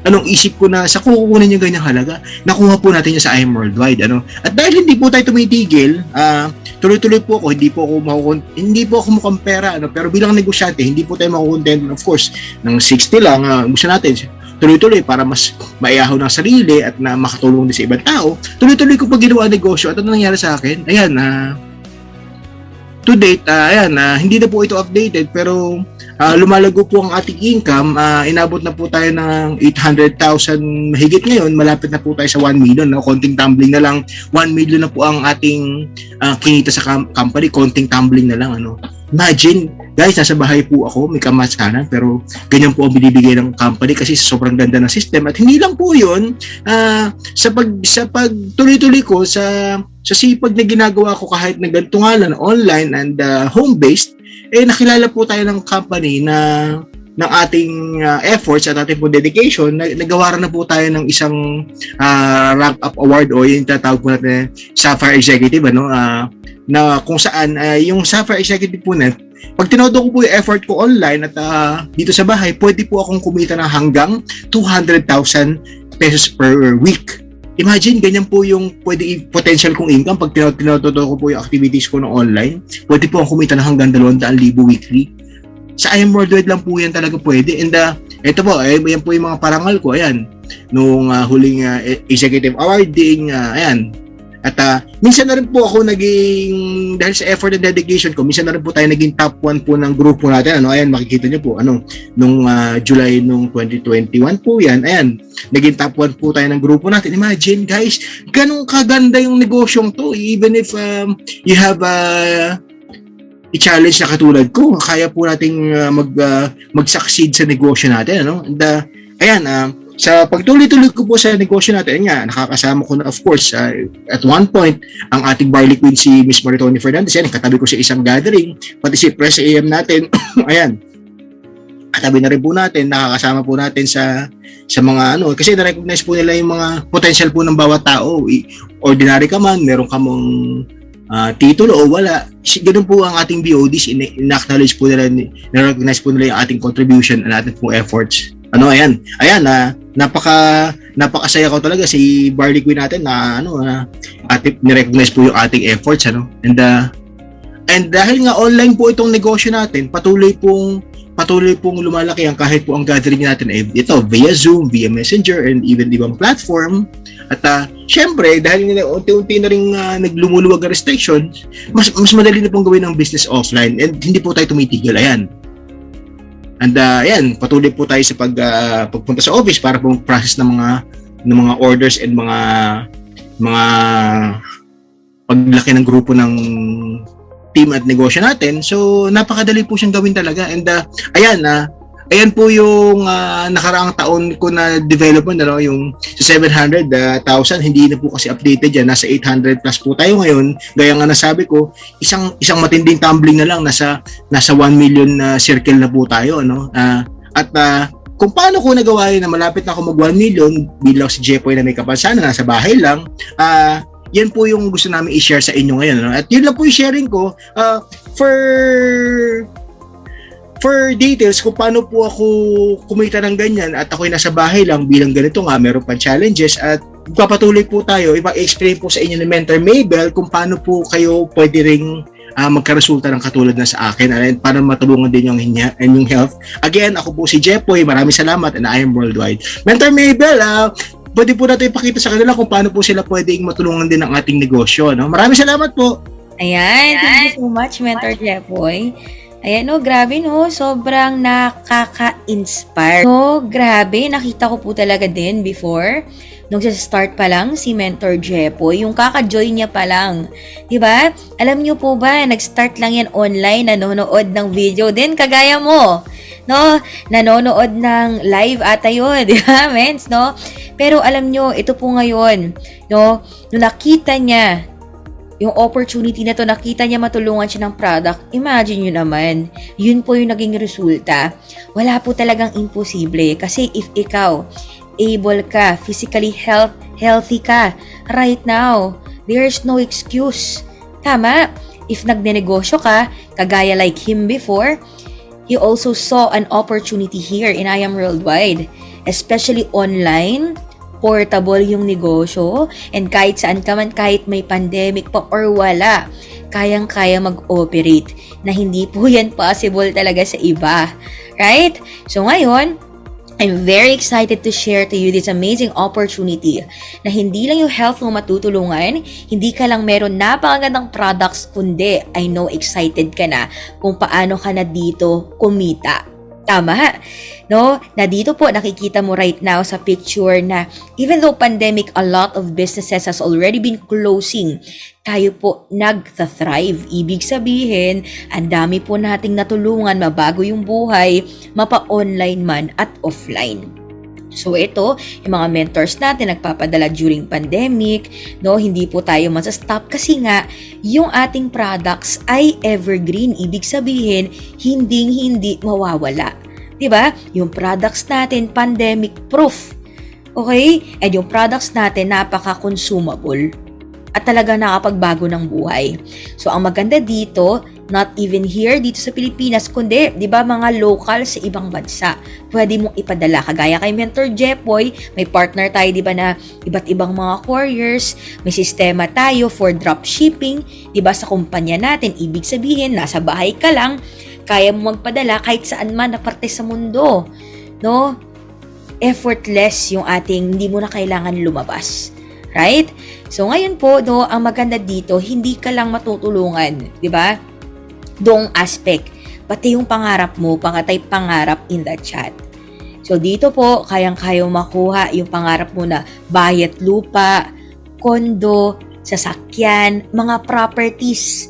anong isip ko na sa kukunin yung ganyang halaga, nakuha po natin yan sa I Am Worldwide, ano? At dahil hindi po tayo tumitigil, tuloy-tuloy po ako, hindi po ako mukhang pera, ano? Pero bilang negosyante, hindi po tayo makukontent, of course, ng 60 lang, gusto natin tuloy-tuloy para mas maiahaw ng sarili at na makatulong din sa ibang tao. Tuloy-tuloy ko pag ginawa negosyo. At ano nangyari sa akin? Ayan, to date, hindi na po ito updated, pero lumalago po ang ating income. Inabot na po tayo ng 800,000 mahigit ngayon. Malapit na po tayo sa 1 million. No? Konting tumbling na lang. 1 million na po ang ating kinita sa company. Konting tumbling na lang. Ano? Imagine, guys, nasa bahay po ako, may kamatsanan, pero ganyan po ang binibigay ng company kasi sobrang ganda ng system. At hindi lang po yun, sa pagtuloy-tuloy ko, sa sipag na ginagawa ko kahit na ganito nga lang, online and home-based, nakilala po tayo ng company na ng ating efforts at ating po dedication, nagawaran na po tayo ng isang rank up award o yung tatawag po natin Sapphire Executive, ano, na kung saan yung Sapphire Executive po na pag tinodo ko po yung effort ko online at dito sa bahay, pwede po akong kumita ng hanggang 200,000 pesos per week. Imagine, ganyan po yung pwede potential kong income pag tinodo ko po yung activities ko ng online. Pwede po akong kumita ng hanggang 200,000 weekly. Sa I Am Worldwide lang po yan talaga pwede. And ito po, yan po yung mga parangal ko. Ayan, nung huling executive awarding, ayan. At minsan na rin po ako naging, dahil sa effort and dedication ko, minsan na rin po tayo naging top 1 po ng grupo natin. Ano, ayan, makikita niyo po, nung July nung 2021 po yan, ayan, naging top 1 po tayo ng grupo natin. Imagine, guys, ganun kaganda yung negosyong to. Even if you have i-challenge na katulad ko, kaya po nating mag-succeed sa negosyo natin. Ano? And, ayan, sa pagtuloy-tuloy ko po sa negosyo natin, nga, nakakasama ko na, of course, at one point, ang ating barley queen si Miss Maritoni Fernandez. Yan, katabi ko sa isang gathering, pati si Press AM natin, ayan, katabi na rin po natin, nakakasama po natin sa mga kasi na-recognize po nila yung mga potential po ng bawat tao. Ordinary ka man, meron ka mong titulo o wala, ganun po ang ating BODs, in-acknowledge po nila, na-recognize po nila yung ating contribution and ating po efforts. Ayan, napakasaya ko talaga si Barley Queen natin na ni-recognize po yung ating efforts, and dahil nga online po itong negosyo natin, patuloy pong patuloy pong lumalaki ang kahit po ang gathering natin ay ito via Zoom, via Messenger, and even ibang platform. At syempre, dahil unti-unti na rin naglumuluwag ang restriction, mas madali na pong gawin ang business offline and hindi po tayo tumitigil. Ayan. And ayan, patuloy po tayo sa pagpunta sa office para po process ng mga orders and mga paglaki ng grupo ng team at negosyo natin. So, napakadali po siyang gawin talaga. And ayan po yung nakaraang taon ko na development, yung sa 700,000, hindi na po kasi updated yan. Nasa 800 plus po tayo ngayon. Gaya nga nasabi ko, isang matinding tumbling na lang, nasa 1 million circle na po tayo. Kung paano ko nagawa yun na malapit na ako mag 1 million, bilang si Jepoy na may kapansanan, nasa bahay lang, yan po yung gusto namin i-share sa inyo ngayon. At yun lang po yung sharing ko. For details kung paano po ako kumita ng ganyan at ako'y nasa bahay lang bilang ganito nga, meron pang challenges at papatuloy po tayo, i-explain po sa inyo ni Mentor Mabel kung paano po kayo pwede ring magkaresulta ng katulad na sa akin and para matulungan din yung health. Again, ako po si Jepoy. Maraming salamat and I am worldwide. Mentor Mabel, pwede po natin ipakita sa kanila kung paano po sila pwedeng matulungan din ng ating negosyo. Maraming salamat po. Ayan, thank you so much, Mentor Jepoy. Ayan, grabe, sobrang nakaka-inspire. Grabe, nakita ko po talaga din before, nung start pa lang si Mentor Jepoy, yung kaka-join niya pa lang. Diba? Alam niyo po ba, nag-start lang yan online, nanonood ng video din, kagaya mo. Nanonood ng live ata yun, di ba, mens, Pero alam nyo, ito po ngayon, nung nakita niya, yung opportunity na to, nakita niya matulungan siya ng product, imagine nyo naman, yun po yung naging resulta. Wala po talagang imposible, kasi if ikaw, able ka, physically healthy ka, right now, there's no excuse. Tama? If nagnenegosyo ka, kagaya like him before, he also saw an opportunity here in I Am Worldwide, especially online, portable yung negosyo, and kahit saan ka man, kahit may pandemic pa or wala, kayang-kaya mag-operate, na hindi po yan possible talaga sa iba. Right? So ngayon, I'm very excited to share to you this amazing opportunity na hindi lang yung health mo matutulungan, hindi ka lang meron napakagandang products, kundi I know excited ka na kung paano ka na dito kumita. Tama? Na dito po nakikita mo right now sa picture na even though pandemic, a lot of businesses has already been closing, tayo po nagta-thrive. Ibig sabihin, ang dami po nating natulungan mabago yung buhay, mapa-online man at offline. So ito, yung mga mentors natin nagpapadala during pandemic, hindi po tayo masastop kasi nga yung ating products ay evergreen. Ibig sabihin, hindi mawawala. 'Di ba? Yung products natin pandemic proof. Okay? And yung products natin napaka-consumable at talaga nakapagbago ng buhay. So ang maganda dito, not even here dito sa Pilipinas, kundi 'di ba mga local sa ibang bansa. Pwede mong ipadala kagaya kay Mentor Jepoy, may partner tayo 'di ba na iba't ibang mga couriers, may sistema tayo for drop shipping, 'di ba sa kumpanya natin. Ibig sabihin, nasa bahay ka lang, kaya mo magpadala kahit saan man na parte sa mundo. Effortless yung ating, hindi mo na kailangan lumabas. Right? So ngayon po, ang maganda dito, hindi ka lang matutulungan, 'di ba? Doong aspect, pati yung pangarap mo, pangatay pangarap in the chat. So dito po, kayang-kayang makuha yung pangarap mo na bahay at lupa, kondo, sasakyan, mga properties.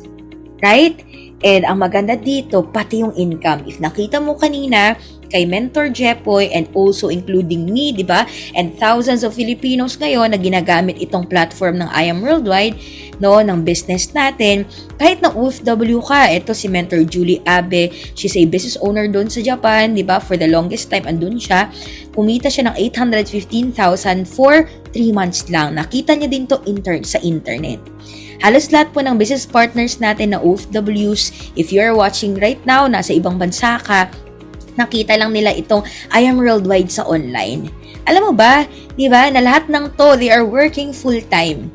Right? And ang maganda dito, pati yung income. If nakita mo kanina, kay Mentor Jepoy and also including me, di ba? And thousands of Filipinos ngayon na ginagamit itong platform ng I Am Worldwide, ng business natin. Kahit na OFW ka, ito si Mentor Julie Abe, she's a business owner doon sa Japan, di ba? For the longest time, andun siya. Kumita siya ng 815,000 for 3 months lang. Nakita niya din to sa internet. Halos lahat po ng business partners natin na OFWs, if you're watching right now, nasa ibang bansa ka, nakita lang nila itong I Am Worldwide sa online. Alam mo ba, di ba, na lahat ng to, they are working full-time.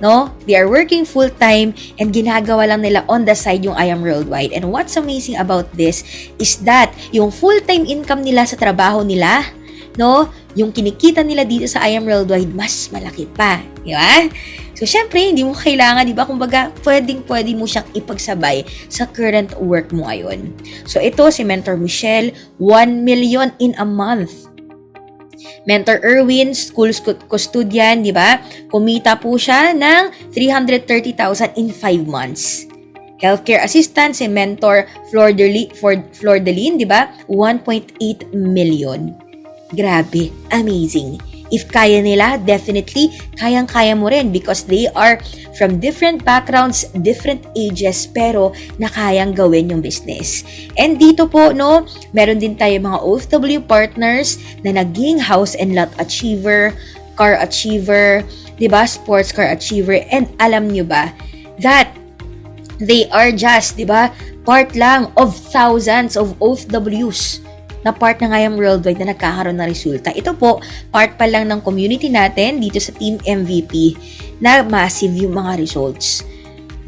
No? They are working full-time and ginagawa lang nila on the side yung I Am Worldwide. And what's amazing about this is that yung full-time income nila sa trabaho nila, no? Yung kinikita nila dito sa I Am Worldwide, mas malaki pa. Di ba? So, syempre, hindi mo kailangan, di ba? Kumbaga, pwede mo siyang ipagsabay sa current work mo ngayon. So, ito, si Mentor Michelle, 1 million in a month. Mentor Erwin, school custodian, di ba? Kumita po siya ng 330,000 in 5 months. Healthcare assistant, si Mentor Flordeline, di ba? 1.8 million. Grabe, amazing. If kaya nila, definitely, kayang-kaya mo rin because they are from different backgrounds, different ages, pero nakayang gawin yung business. And dito po, no, meron din tayo mga OFW partners na naging house and lot achiever, car achiever, diba, sports car achiever, and alam nyo ba that they are just, diba, part lang of thousands of OFWs na part ng I Am Worldwide na nagkakaroon ng resulta. Ito po, part pa lang ng community natin dito sa Team MVP na massive yung mga results.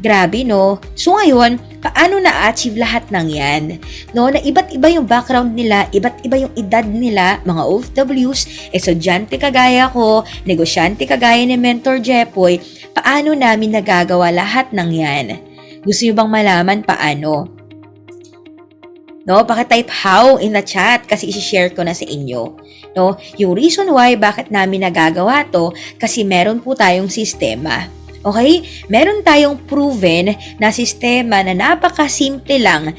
Grabe, no? So ngayon, paano na-achieve lahat ng yan? No, na iba't iba yung background nila, iba't iba yung edad nila, mga OFWs, estudyante kagaya ko, negosyante kagaya ni Mentor Jepoy, paano namin nagagawa lahat ng yan? Gusto nyo bang malaman paano? No, pakitype how in the chat kasi i-share ko na sa inyo. No, yung reason why bakit namin nagagawa to kasi meron po tayong sistema. Okay? Meron tayong proven na sistema na napaka-simple lang,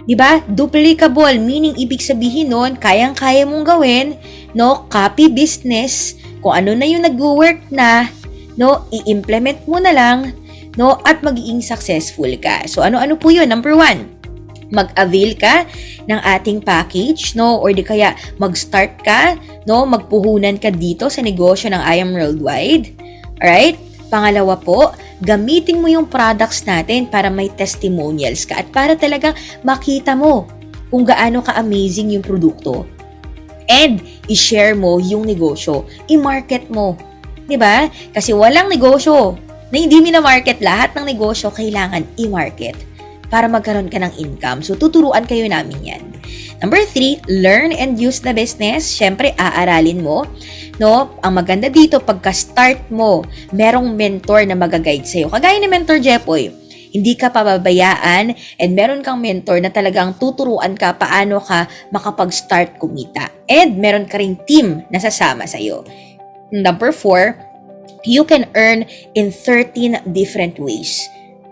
diba? Duplicable, meaning ibig sabihin nun, kayang-kaya mong gawin, no, copy business, kung ano na yung nag-work na, no, i-implement mo na lang, no, at magiging successful ka. So, ano-ano po yun? Number 1, mag-avail ka ng ating package, no, or di kaya mag-start ka, no, magpuhunan ka dito sa negosyo ng I Am Worldwide. Alright? Pangalawa po, gamitin mo yung products natin para may testimonials ka at para talagang makita mo kung gaano ka-amazing yung produkto. And, i-share mo yung negosyo. I-market mo. Diba? Kasi walang negosyo na hindi mina-market. Lahat ng negosyo kailangan i-market para magkaroon ka ng income. So, tuturuan kayo namin yan. Number 3, learn and use the business. Siyempre, aaralin mo. No? Ang maganda dito, pagka-start mo, merong mentor na mag-guide sa'yo. Kagaya ni Mentor Jepoy, hindi ka pababayaan and meron kang mentor na talagang tuturuan ka paano ka makapag-start kumita. And meron ka ring team na sasama sa'yo. Number 4, you can earn in 13 different ways.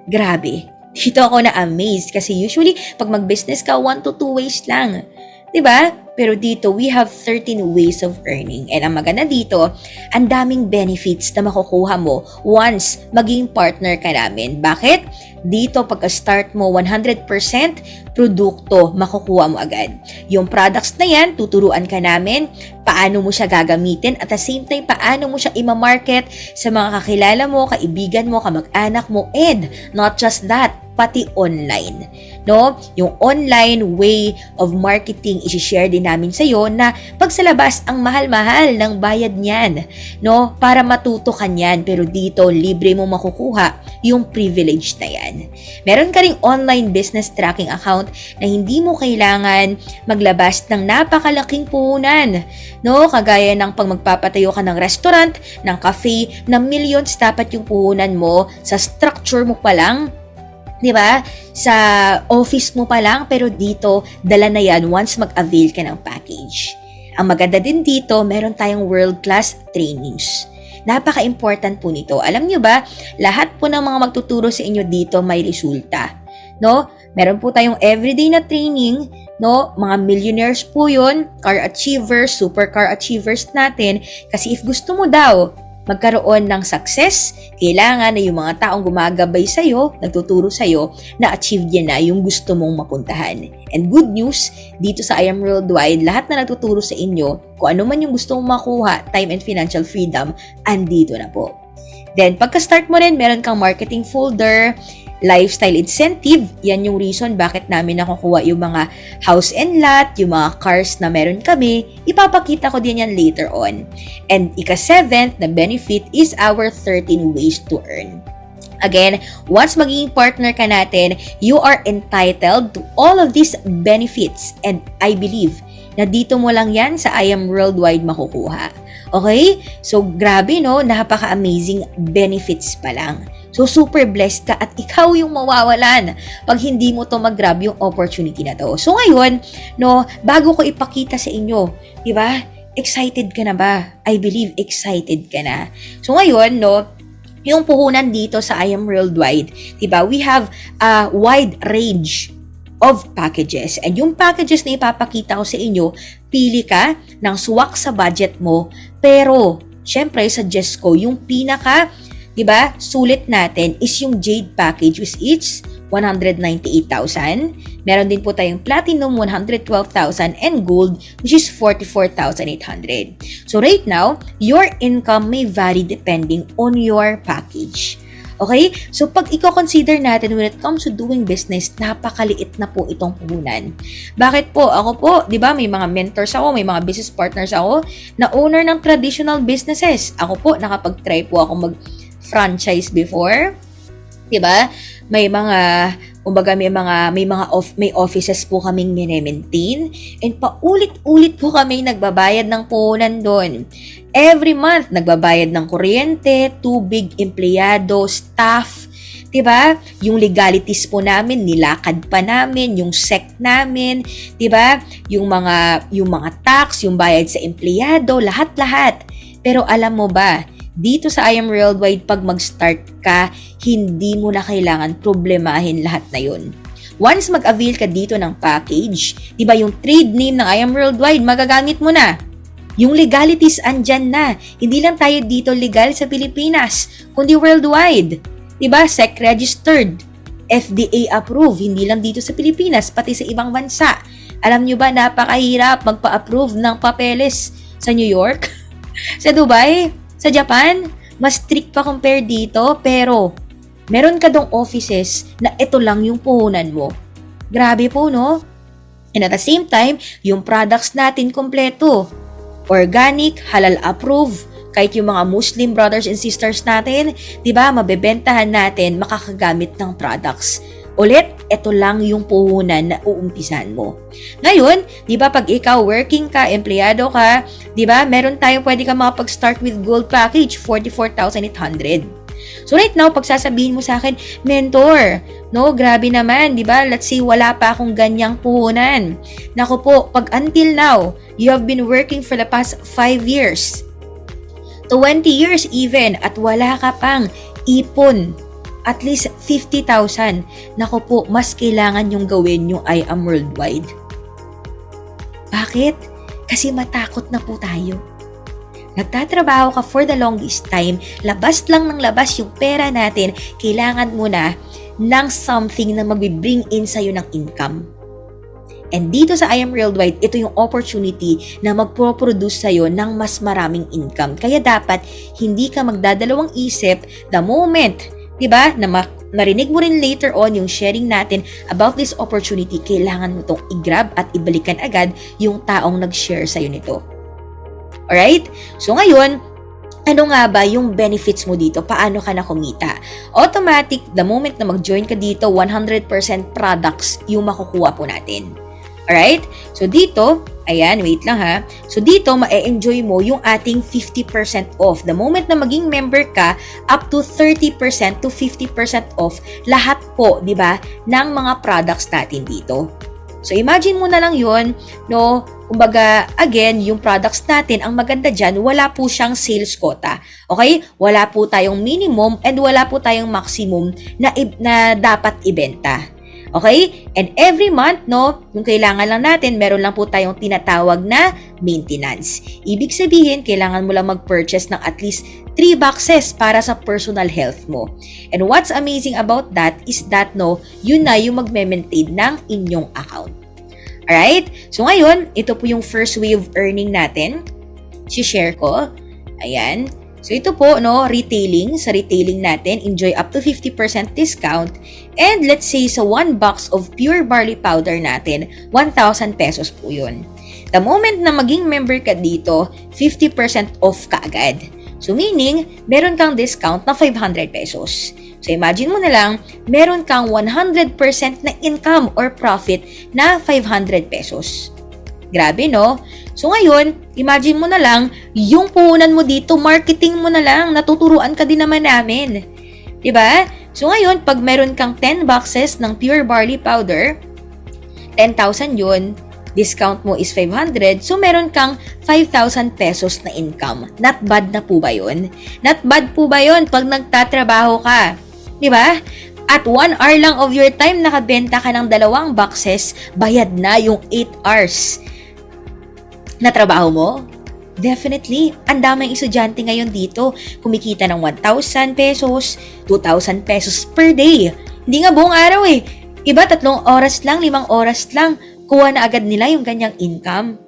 Grabe. Dito ako na-amazed kasi usually, pag mag-business ka, 1 to 2 ways lang. Diba? Pero dito, we have 13 ways of earning. And ang maganda dito, ang daming benefits na makukuha mo once maging partner ka namin. Bakit? Dito, pagka-start mo, 100% produkto makukuha mo agad. Yung products na yan, tuturuan ka namin paano mo siya gagamitin at the same time, paano mo siya ima-market sa mga kakilala mo, kaibigan mo, kamag-anak mo, and not just that, pati online. No? Yung online way of marketing, isi-share din namin sa'yo na pag sa labas, ang mahal-mahal ng bayad niyan. No? Para matuto ka niyan. Pero dito, libre mo makukuha yung privilege na yan. Meron ka ring online business tracking account na hindi mo kailangan maglabas ng napakalaking puhunan. No? Kagaya ng pag magpapatayo ka ng restaurant, ng cafe, na millions dapat yung puhunan mo sa structure mo pa lang. Diba? Sa office mo pa lang, pero dito, dala na yan once mag-avail ka ng package. Ang maganda din dito, meron tayong world-class trainings. Napaka-important po nito. Alam nyo ba, lahat po ng mga magtuturo sa inyo dito may resulta. No? Meron po tayong everyday na training, no? Mga millionaires po yun, car achievers, super car achievers natin. Kasi if gusto mo daw, magkaroon ng success, kailangan na yung mga taong gumagabay sa'yo, nagtuturo sa'yo, na-achieve yan na yung gusto mong mapuntahan. And good news, dito sa I Am Worldwide, lahat na nagtuturo sa inyo, kung ano man yung gusto mong makuha, time and financial freedom, andito na po. Then, pagka-start mo rin, meron kang marketing folder, lifestyle incentive, yan yung reason bakit namin nakukuha yung mga house and lot, yung mga cars na meron kami. Ipapakita ko din yan later on. And ika-7th na benefit is our 13 ways to earn. Again, once magiging partner ka natin, you are entitled to all of these benefits. And I believe na dito mo lang yan sa I Am Worldwide makukuha. Okay? So, grabe no? Napaka-amazing benefits pa lang. So, super blessed ka at ikaw yung mawawalan pag hindi mo to mag-grab yung opportunity na to. So, ngayon, no, bago ko ipakita sa inyo, di ba? Excited ka na ba? I believe excited ka na. So, ngayon, no, yung puhunan dito sa I Am Worldwide, diba? We have a wide range of packages. And yung packages na ipapakita ko sa inyo, pili ka ng swak sa budget mo. Pero, syempre, suggest ko, yung pinaka, diba, sulit natin is yung Jade package which is 198,000. Meron din po tayong Platinum 112,000 and Gold which is 44,800. So right now, your income may vary depending on your package. Okay? So pag i-consider natin when it comes to doing business, napakaliit na po itong puhunan. Bakit po? Ako po, di ba, may mga mentors ako, may mga business partners ako na owner ng traditional businesses. Ako po, nakapag-try po ako mag-franchise before. Di ba? May mga, kumbaga may offices po kaming mine-maintain and paulit-ulit po kami nagbabayad ng puhunan doon. Every month, nagbabayad ng kuryente, tubig, empleyado, staff, diba? Yung legalities po namin, nilakad pa namin, yung SEC namin, diba? Yung mga tax, yung bayad sa empleyado, lahat-lahat. Pero alam mo ba, dito sa I Am Worldwide, pag mag-start ka, hindi mo na kailangan problemahin lahat na yun. Once mag-avail ka dito ng package, diba yung trade name ng I Am Worldwide, magagamit mo na. Yung legalities andyan na. Hindi lang tayo dito legal sa Pilipinas, kundi worldwide. Diba? SEC registered, FDA approved, hindi lang dito sa Pilipinas, pati sa ibang bansa. Alam nyo ba, napakahirap magpa-approve ng papeles sa New York, sa Dubai, sa Japan. Mas strict pa compare dito, pero meron ka dong offices na ito lang yung puhunan mo. Grabe po, no? And at the same time, yung products natin kompleto. Organic, halal approved, kahit yung mga Muslim brothers and sisters natin, di ba, mabebentahan natin, makakagamit ng products. Ulit, ito lang yung puhunan na uumpisan mo. Ngayon, di ba, pag ikaw working ka, empleyado ka, di ba, meron tayong pwede ka makapag-start with gold package, 44,800. So right now, pag sasabihin mo sa akin, mentor, no, grabe naman, di ba? Let's say, wala pa akong ganyang puhunan. Naku po, pag until now, you have been working for the past 5 years, 20 years even, at wala ka pang ipon, at least 50,000, naku po, mas kailangan yung gawin yung I Am Worldwide. Bakit? Kasi matakot na po tayo. Nagtatrabaho ka for the longest time, labas lang ng labas yung pera natin, kailangan mo na ng something na mag-bring in sa'yo ng income. And dito sa I Am Worldwide, ito yung opportunity na magpo-produce sa'yo ng mas maraming income. Kaya dapat, hindi ka magdadalawang isip the moment, diba, na marinig mo rin later on yung sharing natin about this opportunity, kailangan mo itong i-grab at ibalikan agad yung taong nag-share sa'yo nito. Alright? So ngayon, ano nga ba yung benefits mo dito? Paano ka na kumita? Automatic, the moment na mag-join ka dito, 100% products yung makukuha po natin. Alright? So dito, ayan, wait lang ha. So dito, ma-enjoy mo yung ating 50% off. The moment na maging member ka, up to 30% to 50% off lahat po, di ba, ng mga products natin dito. So imagine mo na lang yun, no? Kumbaga, again, yung products natin, ang maganda dyan, wala po siyang sales quota. Okay? Wala po tayong minimum and wala po tayong maximum na dapat ibenta. Okay? And every month, no, yung kailangan lang natin, meron lang po tayong tinatawag na maintenance. Ibig sabihin, kailangan mo lang mag-purchase ng at least 3 boxes para sa personal health mo. And what's amazing about that is that, no, yun na yung magme-maintain ng inyong account. Alright? So ngayon, ito po yung first way of earning natin. Si-share ko. Ayan. So ito po, no, retailing. Sa retailing natin, enjoy up to 50% discount. And let's say sa 1 box of pure barley powder natin, 1,000 pesos po yun. The moment na maging member ka dito, 50% off ka agad. So meaning, meron kang discount na 500 pesos. So imagine mo na lang, meron kang 100% na income or profit na 500 pesos. Grabe, no? So ngayon, imagine mo na lang, yung puhunan mo dito, marketing mo na lang, natuturuan ka din naman namin. Diba? So ngayon, pag meron kang 10 boxes ng pure barley powder, 10,000 yun, discount mo is 500, so meron kang 5,000 pesos na income. Not bad na po ba yun? Not bad po ba yun pag nagtatrabaho ka? Diba? At 1 hour lang of your time, nakabenta ka ng 2 boxes, bayad na yung 8 hours na trabaho mo. Definitely, ang daming estudyante ngayon dito, kumikita ng 1,000 pesos, 2,000 pesos per day. Hindi nga buong araw eh. Iba 3 oras lang, 5 oras lang, kuha na agad nila yung ganyang income.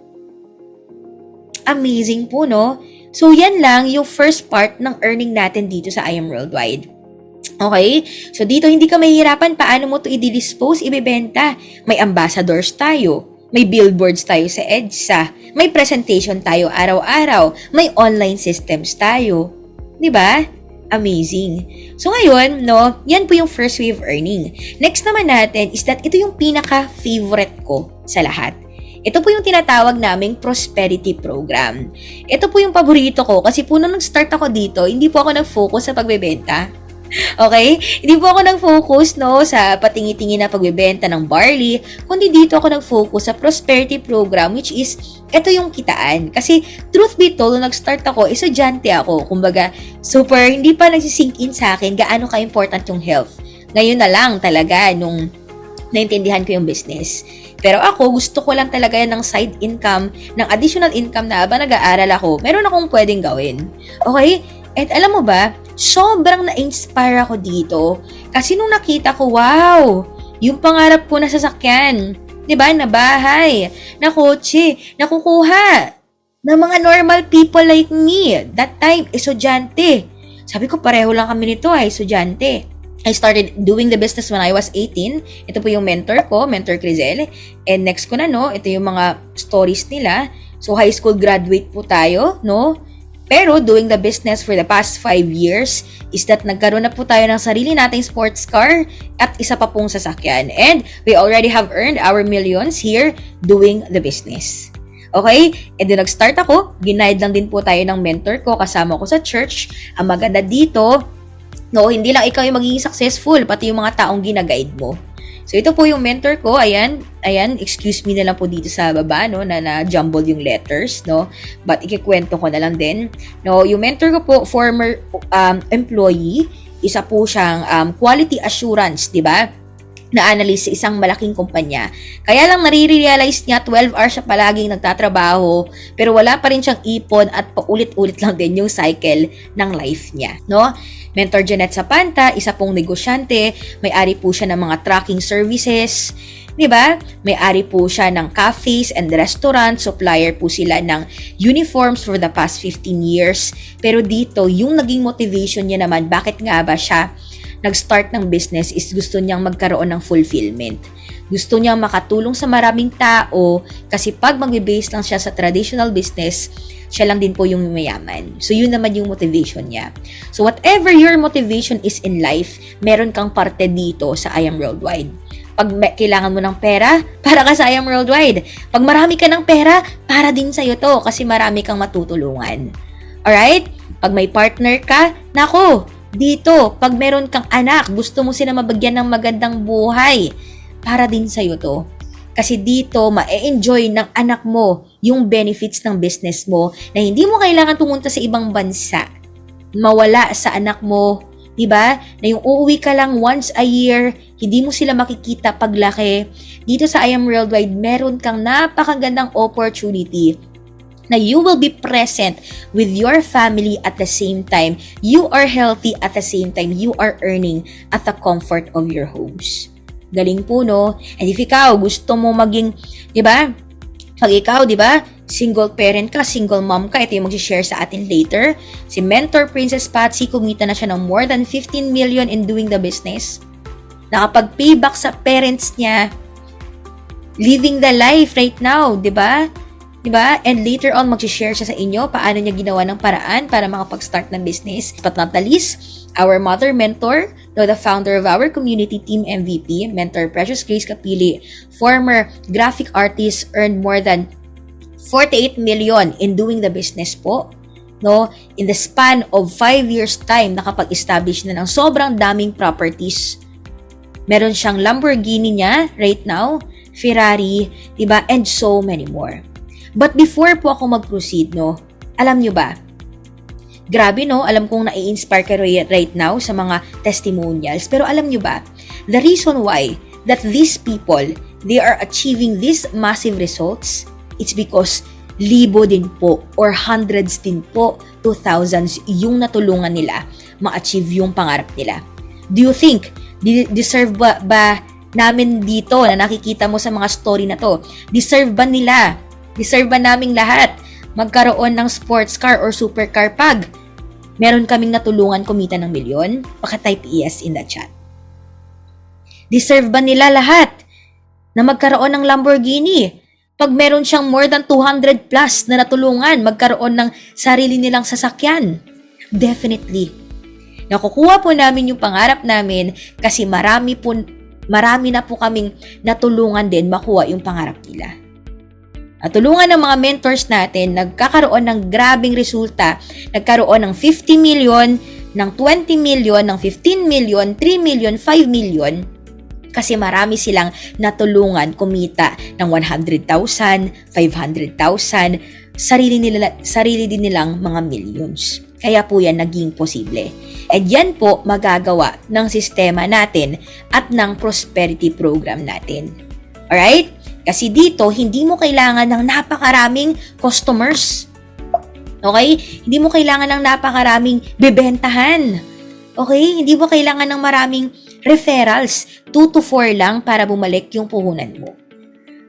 Amazing po, no? So, yan lang yung first part ng earning natin dito sa I Am Worldwide. Okay? So, dito hindi ka mahihirapan paano mo to i-dispose, ibebenta. May ambassadors tayo. May billboards tayo sa EDSA. May presentation tayo araw-araw. May online systems tayo. 'Di ba? Amazing. So ngayon, no, yan po yung first way of earning. Next naman natin is that ito yung pinaka-favorite ko sa lahat. Ito po yung tinatawag naming prosperity program. Ito po yung paborito ko kasi po nung nag-start ako dito, hindi po ako nag-focus sa pagbebenta. Okay? Hindi po ako nag-focus, no, sa patingi-tingi na pagbebenta ng barley, kundi dito ako nag-focus sa prosperity program, which is, ito yung kitaan. Kasi, truth be told, nung nag-start ako, estudyante ako. Kumbaga, super, hindi pa nagsisink in sa akin gaano ka-important yung health. Ngayon na lang talaga, nung naintindihan ko yung business. Pero ako, gusto ko lang talaga yan ng side income, ng additional income na habang nag-aaral ako, meron akong pwedeng gawin. Okay? At alam mo ba, sobrang na-inspire ako dito kasi nung nakita ko, wow, yung pangarap ko na sasakyan, 'di ba, na bahay, na kotse, nakukuha ng mga normal people like me. That time, estudyante. Sabi ko, pareho lang kami nito, estudyante. I started doing the business when I was 18. Ito po yung mentor ko, Mentor Crizel. And next ko na, no, ito yung mga stories nila. So, high school graduate po tayo, no? Pero doing the business for the past 5 years is that nagkaroon na po tayo ng sarili nating sports car at isa pa pong sasakyan. And we already have earned our millions here doing the business. Okay? And then nag-start ako, ginaid lang din po tayo ng mentor ko, kasama ko sa church. Ang maganda dito, no, hindi lang ikaw yung magiging successful, pati yung mga taong ginaguide mo. So, ito po yung mentor ko. Ayan, excuse me na lang po dito sa baba, no, na jumbled yung letters, no. But, ikikwento ko na lang din. No, yung mentor ko po, former employee, isa po siyang quality assurance, di ba? Na analyst sa isang malaking kumpanya. Kaya lang nare-realize niya 12 hours siya palaging nagtatrabaho, pero wala pa rin siyang ipon at paulit-ulit lang din yung cycle ng life niya, no? Mentor Janet Zapanta, isa pong negosyante, may-ari po siya ng mga tracking services, 'di ba? May-ari po siya ng cafes and restaurants, supplier po sila ng uniforms for the past 15 years. Pero dito, yung naging motivation niya naman, bakit nga ba siya nag-start ng business is gusto niyang magkaroon ng fulfillment. Gusto niyang makatulong sa maraming tao kasi pag magbe-base lang siya sa traditional business, siya lang din po yung mayaman. So, yun naman yung motivation niya. So, whatever your motivation is in life, meron kang parte dito sa I Am Worldwide. Pag kailangan mo ng pera, para ka sa I Am Worldwide. Pag marami ka ng pera, para din sa'yo to kasi marami kang matutulungan. Alright? Pag may partner ka, nako, dito, pag meron kang anak, gusto mo sila mabagyan ng magandang buhay, para din sa'yo to. Kasi dito, ma-enjoy ng anak mo yung benefits ng business mo na hindi mo kailangan pumunta sa ibang bansa. Mawala sa anak mo, diba? Na yung uuwi ka lang once a year, hindi mo sila makikita paglaki. Dito sa I Am Worldwide, meron kang napakagandang opportunity na you will be present with your family at the same time. You are healthy at the same time. You are earning at the comfort of your homes. Galing po, no? And if ikaw, gusto mo maging, di ba? Pag ikaw, di ba? Single parent ka, single mom ka, ito yung mag-share sa atin later. Si Mentor Princess Patsy, kumita na siya ng more than 15 million in doing the business. Nakapag-payback sa parents niya. Living the life right now, di ba? Diba? And later on, mag-share siya sa inyo paano niya ginawa ng paraan para makapag-start ng business. But not the least, our mother mentor, the founder of our community team MVP, Mentor Precious Grace Kapili, former graphic artist, earned more than 48 million in doing the business po. No? In the span of 5 years time, nakapag-establish na ng sobrang daming properties. Meron siyang Lamborghini niya right now, Ferrari, diba? And so many more. But before po ako mag-proceed, no, alam nyo ba, grabe no, alam kong nai-inspire kayo right now sa mga testimonials, pero alam nyo ba, the reason why that these people, they are achieving these massive results, it's because libo din po or hundreds din po to thousands yung natulungan nila ma-achieve yung pangarap nila. Do you think, deserve ba namin dito na nakikita mo sa mga story na to, deserve ba naming lahat magkaroon ng sports car or supercar pag meron kaming natulungan kumita ng milyon? Paka-type yes in the chat. Deserve ba nila lahat na magkaroon ng Lamborghini pag meron siyang more than 200 plus na natulungan magkaroon ng sarili nilang sasakyan? Definitely. Nakukuha po namin yung pangarap namin kasi marami na po kaming natulungan din makuha yung pangarap nila. Natulungan ng mga mentors natin, nagkakaroon ng grabing resulta, nagkaroon ng 50 million, ng 20 million, ng 15 million, 3 million, 5 million, kasi marami silang natulungan kumita ng 100,000, 500,000, sarili din nilang mga millions. Kaya po yan naging posible. At yan po magagawa ng sistema natin at ng prosperity program natin. Alright? Kasi dito, hindi mo kailangan ng napakaraming customers. Okay? Hindi mo kailangan ng napakaraming bebentahan. Okay? Hindi mo kailangan ng maraming referrals. 2 to 4 lang para bumalik yung puhunan mo.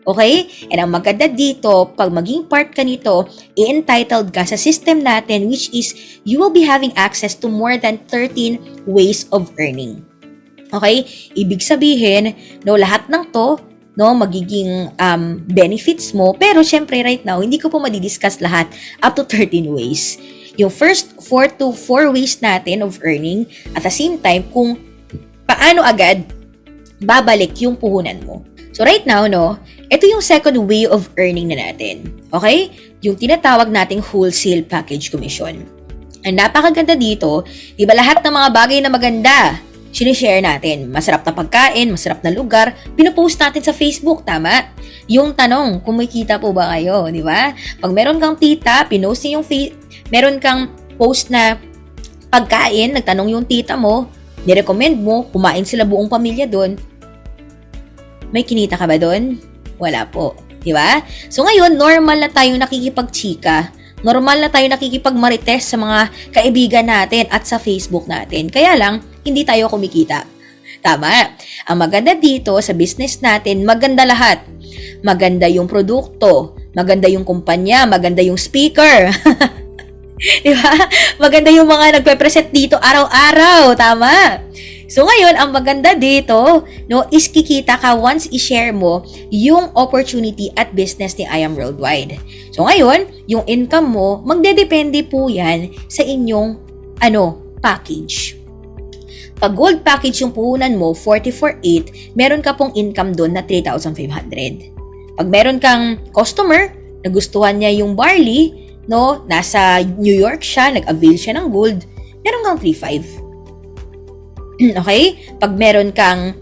Okay? And ang maganda dito, pag maging part ka nito, i-entitled ka sa system natin, which is you will be having access to more than 13 ways of earning. Okay? Ibig sabihin, no, lahat ng to, no, magiging benefits mo. Pero syempre right now, hindi ko po madidiscuss lahat up to 13 ways. Yung first 4 to 4 ways natin of earning, at the same time, kung paano agad babalik yung puhunan mo. So right now, no, ito yung second way of earning na natin. Okay? Yung tinatawag nating wholesale package commission. Ang napakaganda dito, di ba lahat ng mga bagay na maganda, sinishare natin. Masarap na pagkain, masarap na lugar, pinopost natin sa Facebook, tama? Yung tanong, kumikita po ba kayo, di ba? Pag meron kang tita, pinost niya yung meron kang post na pagkain, nagtanong yung tita mo, nirecommend mo, kumain sila buong pamilya doon, may kinita ka ba doon? Wala po, di ba? So ngayon, normal na tayong nakikipagchika, normal na tayo nakikipagmarites sa mga kaibigan natin at sa Facebook natin. Kaya lang, hindi tayo kumikita. Tama. Ang maganda dito sa business natin, maganda lahat. Maganda yung produkto, maganda yung kumpanya, maganda yung speaker. Diba? Maganda yung mga nagpe-present dito araw-araw. Tama. So ngayon, ang maganda dito, no, is kikita ka once i-share mo yung opportunity at business ni I Am Worldwide. So ngayon, yung income mo, magdedepende po yan sa inyong package. Pag gold package yung puhunan mo, 4048, meron ka pong income doon na 3,500. Pag meron kang customer, nagustuhan niya yung barley, no, nasa New York siya, nag-avail siya ng gold, meron kang 3,500. Okay? Pag meron kang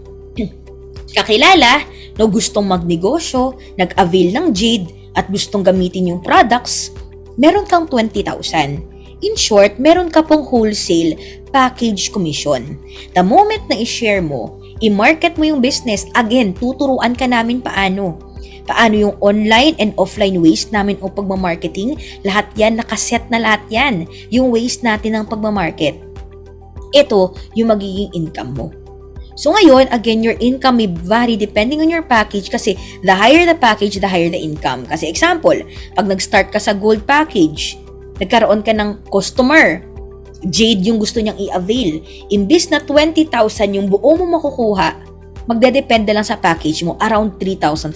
kakilala, no, gustong magnegosyo, nag-avail ng jade, at gustong gamitin yung products, meron kang 20,000. In short, meron ka pong wholesale package commission. The moment na i-share mo, i-market mo yung business, again, tuturuan ka namin paano. Paano yung online and offline ways namin o pagmamarketing, lahat yan, nakaset na lahat yan. Yung ways natin ng pagmamarket. Ito yung magiging income mo. So ngayon, again, your income may vary depending on your package kasi the higher the package, the higher the income. Kasi example, pag nag-start ka sa gold package, nagkaroon ka ng customer, Jade yung gusto niyang i-avail. Imbis na 20,000 yung buo mo makukuha, magdedepende lang sa package mo, around 3,500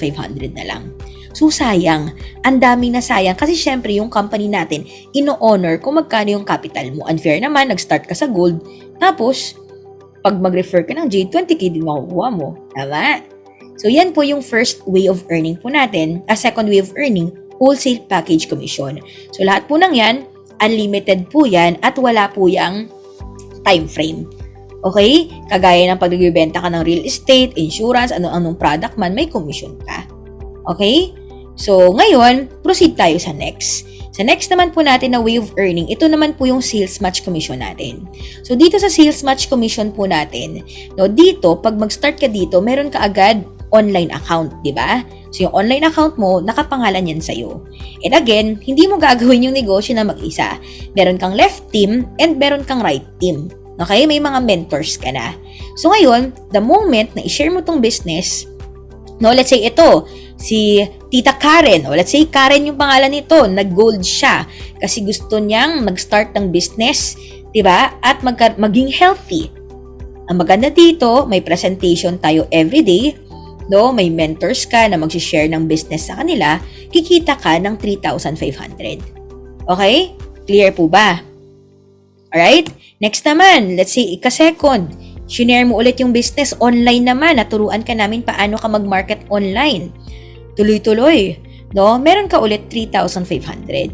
na lang. So sayang, ang daming na sayang kasi syempre yung company natin, ino-honor kung magkano yung capital mo. Unfair naman, nag-start ka sa gold, tapos pag mag-refer ka ng Jade, 20k din makukuha mo. Tama? So, yan po yung first way of earning po natin. A second way of earning, wholesale package commission. So, lahat po ng yan, unlimited po yan at wala po yung time frame. Okay? Kagaya ng pag nagbibenta ka ng real estate, insurance, anong product man, may commission ka. Okay? So, ngayon, proceed tayo sa next. Sa next naman po natin na way of earning, ito naman po yung sales match commission natin. So, dito sa sales match commission po natin, no, dito, pag mag-start ka dito, meron ka agad online account, di ba? So, yung online account mo, nakapangalan yan sa'yo. And again, hindi mo gagawin yung negosyo na mag-isa. Meron kang left team and meron kang right team. Okay? May mga mentors ka na. So, ngayon, the moment na i-share mo tong business, no, let's say ito, si Tita Karen, o let's say Karen yung pangalan nito, nag-gold siya kasi gusto niyang mag-start ng business, 'di ba? At maging healthy. Ang maganda dito, may presentation tayo everyday, no? May mentors ka na mag-share ng business sa kanila, kikita ka ng 3,500. Okay? Clear po ba? Alright? Next naman, let's say ika-second, shinare mo ulit yung business online naman, naturuan ka namin paano ka mag-market online. Tuloy-tuloy, no? Meron ka ulit 3,500.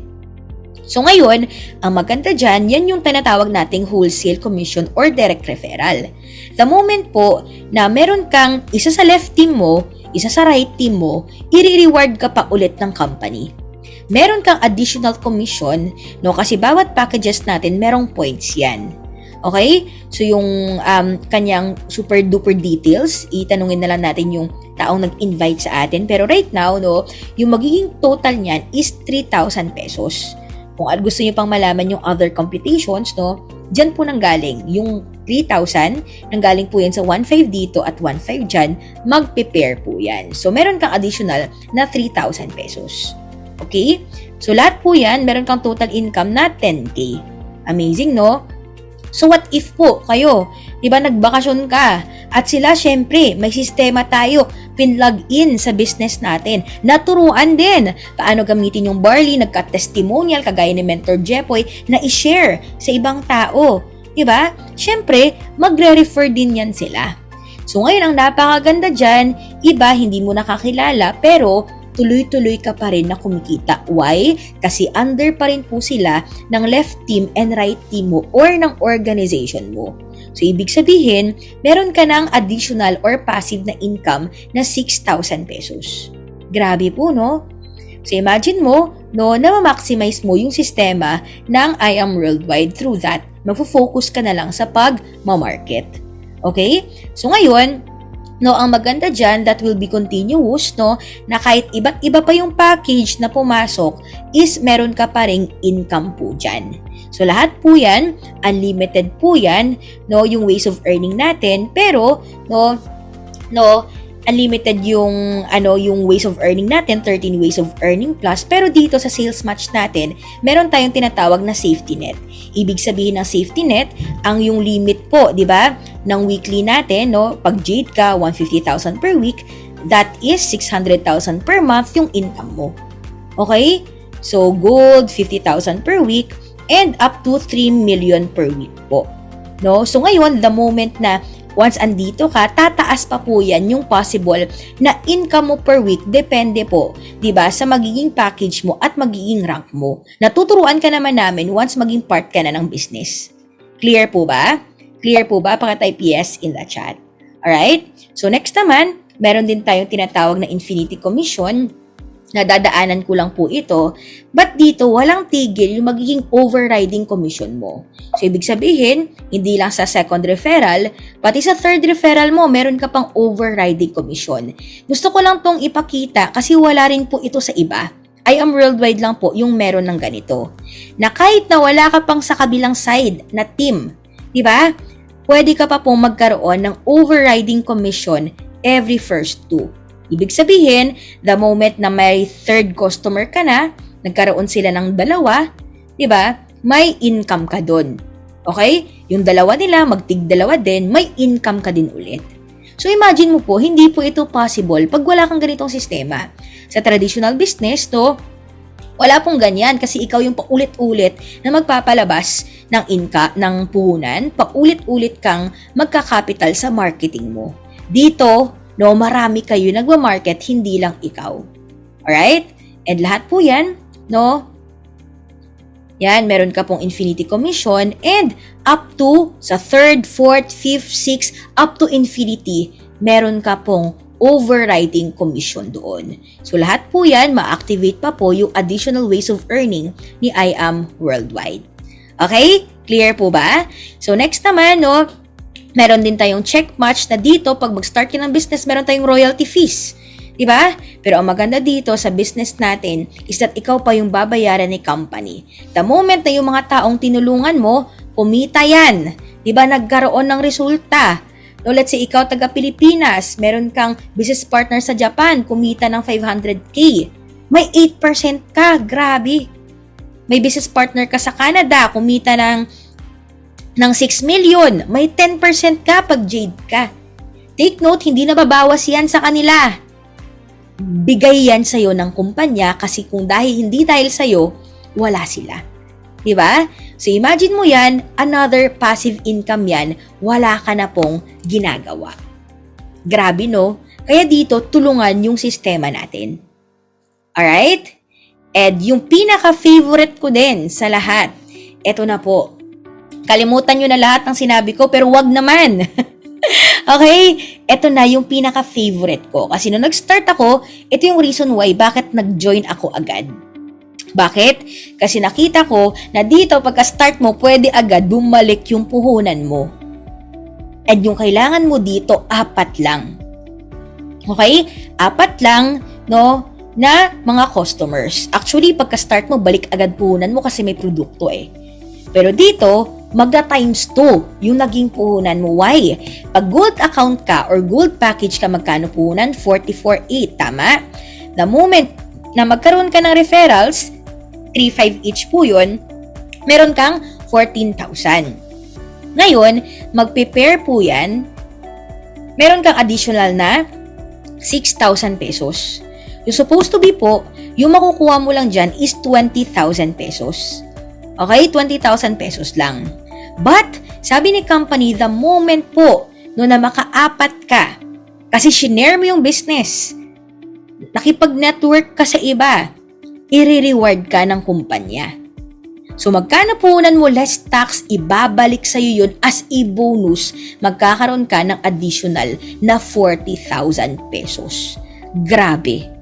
So ngayon, ang maganda dyan, yan yung tinatawag nating wholesale commission or direct referral. The moment po na meron kang isa sa left team mo, isa sa right team mo, i-reward ka pa ulit ng company. Meron kang additional commission, no? Kasi bawat packages natin, merong points yan. Okay? So, yung kanyang super duper details, itanungin na lang natin yung taong nag-invite sa atin. Pero right now, no, yung magiging total niyan is 3,000 pesos. Kung gusto niyo pang malaman yung other computations, no, dyan po nanggaling. Yung 3,000, nanggaling po yan sa 1,500 dito at 1,500 dyan, mag-prepare po yan. So, meron kang additional na 3,000 pesos. Okay? So, lahat po yan, meron kang total income na 10K. Amazing, no? So what if po kayo, di ba nagbakasyon ka at sila syempre may sistema tayo pinlog in sa business natin. Naturuan din paano gamitin yung Barley, nagka-testimonial kagaya ni Mentor Jepoy na i-share sa ibang tao. Di ba? Syempre, magre-refer din yan sila. So ngayon ang napakaganda dyan, iba hindi mo nakakilala pero tuloy-tuloy ka pa rin na kumikita. Why? Kasi under pa rin po sila ng left team and right team mo or ng organization mo. So, ibig sabihin, meron ka ng additional or passive na income na 6,000 pesos. Grabe po, no? So, imagine mo, no, na ma-maximize mo yung sistema ng I Am Worldwide through that. Magfo-focus ka na lang sa pag-market. Okay? So, ngayon, no, ang maganda dyan, that will be continuous, no, na kahit iba't iba pa yung package na pumasok, is meron ka pa ring income po dyan. So, lahat po yan, unlimited po yan, no, yung ways of earning natin, pero, no, unlimited yung, yung ways of earning natin, 13 ways of earning plus, pero dito sa sales match natin, meron tayong tinatawag na safety net. Ibig sabihin ng safety net, ang yung limit po, di ba, ng weekly natin, no, pag Jade ka, 150,000 per week, that is 600,000 per month yung income mo. Okay? So, gold, 50,000 per week, and up to 3 million per week po. No? So, ngayon, the moment na once andito ka, tataas pa po yan yung possible na income mo per week, depende po, di ba, sa magiging package mo at magiging rank mo. Natuturuan ka naman namin once maging part ka na ng business. Clear po ba? Clear po ba? Paka-type yes in the chat. Alright? So next naman, meron din tayong tinatawag na infinity commission. Nadadaanan ko lang po ito, but dito walang tigil yung magiging overriding commission mo. So, ibig sabihin, hindi lang sa second referral, pati sa third referral mo, meron ka pang overriding commission. Gusto ko lang tong ipakita kasi wala rin po ito sa iba. I Am Worldwide lang po yung meron ng ganito. Na kahit na wala ka pang sa kabilang side na team, di ba? pwede ka pa pong magkaroon ng overriding commission every first 2. Ibig sabihin, the moment na may third customer ka na, nagkaroon sila ng 2, di ba? May income ka doon. Okay? Yung 2 nila, magtig-2 din, may income ka din ulit. So imagine mo po, hindi po ito possible pag wala kang ganitong sistema. Sa traditional business, wala pong ganyan kasi ikaw yung paulit-ulit na magpapalabas ng puhunan, paulit-ulit kang magkakapital sa marketing mo. Dito, marami kayo nagwa-market, hindi lang ikaw. Alright? And lahat po yan, yan, meron ka pong infinity commission and up to sa 3rd, 4th, 5th, 6th, up to infinity, meron ka pong overriding commission doon. So lahat po yan, ma-activate pa po yung additional ways of earning ni I Am Worldwide. Okay? Clear po ba? So next naman, meron din tayong check match na dito, pag mag-start ka ng business, meron tayong royalty fees. Diba? Pero ang maganda dito sa business natin is that ikaw pa yung babayaran ni company. The moment na yung mga taong tinulungan mo, kumita yan. Diba? Nagkaroon ng resulta. Let's say ikaw taga Pilipinas, meron kang business partner sa Japan, kumita ng 500k. May 8% ka, grabe. May business partner ka sa Canada, kumita ng 6 million. May 10% ka pag Jade ka. Take note, hindi nababawas yan sa kanila. Bigay yan sa'yo ng kumpanya kasi kung hindi dahil sa'yo, wala sila. Diba? So imagine mo yan, another passive income yan, wala ka na pong ginagawa. Grabe Kaya dito, tulungan yung sistema natin. Alright? And yung pinaka-favorite ko din sa lahat, eto na po. Kalimutan nyo na lahat ng sinabi ko, pero wag naman. Okay? Eto na yung pinaka-favorite ko. Kasi nung nag-start ako, ito yung reason why bakit nag-join ako agad. Bakit? Kasi nakita ko na dito pagka-start mo, pwede agad bumalik yung puhunan mo. And yung kailangan mo dito, 4 lang. Okay? 4 lang, na mga customers. Actually, pagka-start mo, balik agad puhunan mo kasi may produkto Pero dito, magda times 2 yung naging puhunan mo. Why? Pag gold account ka or gold package ka, magkano puhunan? 44,800. Tama? The moment na magkaroon ka ng referrals, 3,500 each po yun, meron kang 14,000. Ngayon, mag-prepare po yan, meron kang additional na 6,000 pesos. Yung supposed to be po, yung makukuha mo lang dyan is 20,000 pesos. Okay? 20,000 pesos lang. But, sabi ni company, the moment po na maka-4 ka, kasi shinare mo yung business, nakipag-network ka sa iba, i-reward ka ng kumpanya. So, magkano puhunan mo less tax, ibabalik sa'yo yun as a bonus, magkakaroon ka ng additional na 40,000 pesos. Grabe.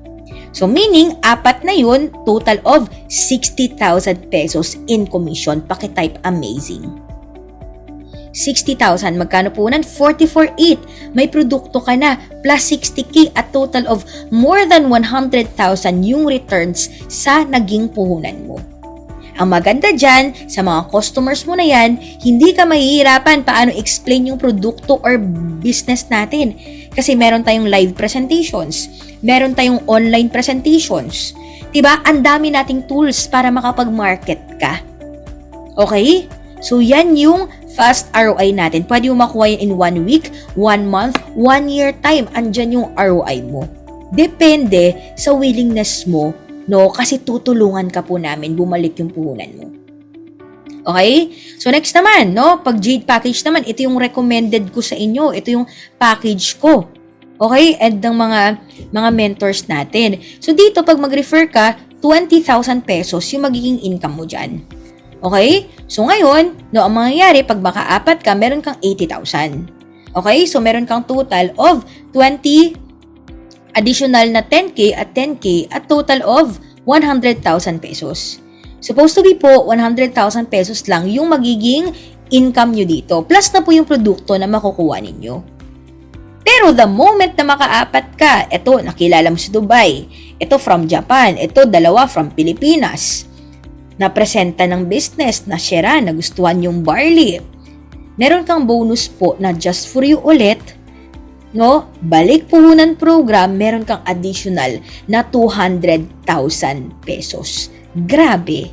So, meaning, 4 na yun, total of 60,000 pesos in commission. Pakitype amazing. 60,000, magkano puhunan? 44,800. May produkto ka na, plus 60k at total of more than 100,000 yung returns sa naging puhunan mo. Ang maganda dyan, sa mga customers mo na yan, hindi ka mahihirapan paano explain yung produkto or business natin. Kasi meron tayong live presentations, meron tayong online presentations. Diba? Ang dami nating tools para makapag-market ka. Okay? So, yan yung fast ROI natin. Pwede mo makuha yan in 1 week, 1 month, 1 year time. Andyan yung ROI mo. Depende sa willingness mo, kasi tutulungan ka po namin bumalik yung puhunan mo. Okay? So, next naman, pag Jade package naman, ito yung recommended ko sa inyo. Ito yung package ko. Okay? And ng mga mentors natin. So, dito, pag mag-refer ka, 20,000 pesos yung magiging income mo dyan. Okay? So, ngayon, ang mangyayari, pag maka-4 ka, meron kang 80,000. Okay? So, meron kang total of 20, additional na 10K at 10K at total of 100,000 pesos. Supposed to be po, 100,000 pesos lang yung magiging income nyo dito. Plus na po yung produkto na makukuha ninyo. Pero the moment na maka-4 ka, eto, nakilala mo sa Dubai. Ito from Japan. Ito, 2 from Pilipinas. Napresenta ng business, na share, nagustuhan yung barley. meron kang bonus po na just for you ulit, no? Balik puhunan program, meron kang additional na 200,000 pesos. Grabe.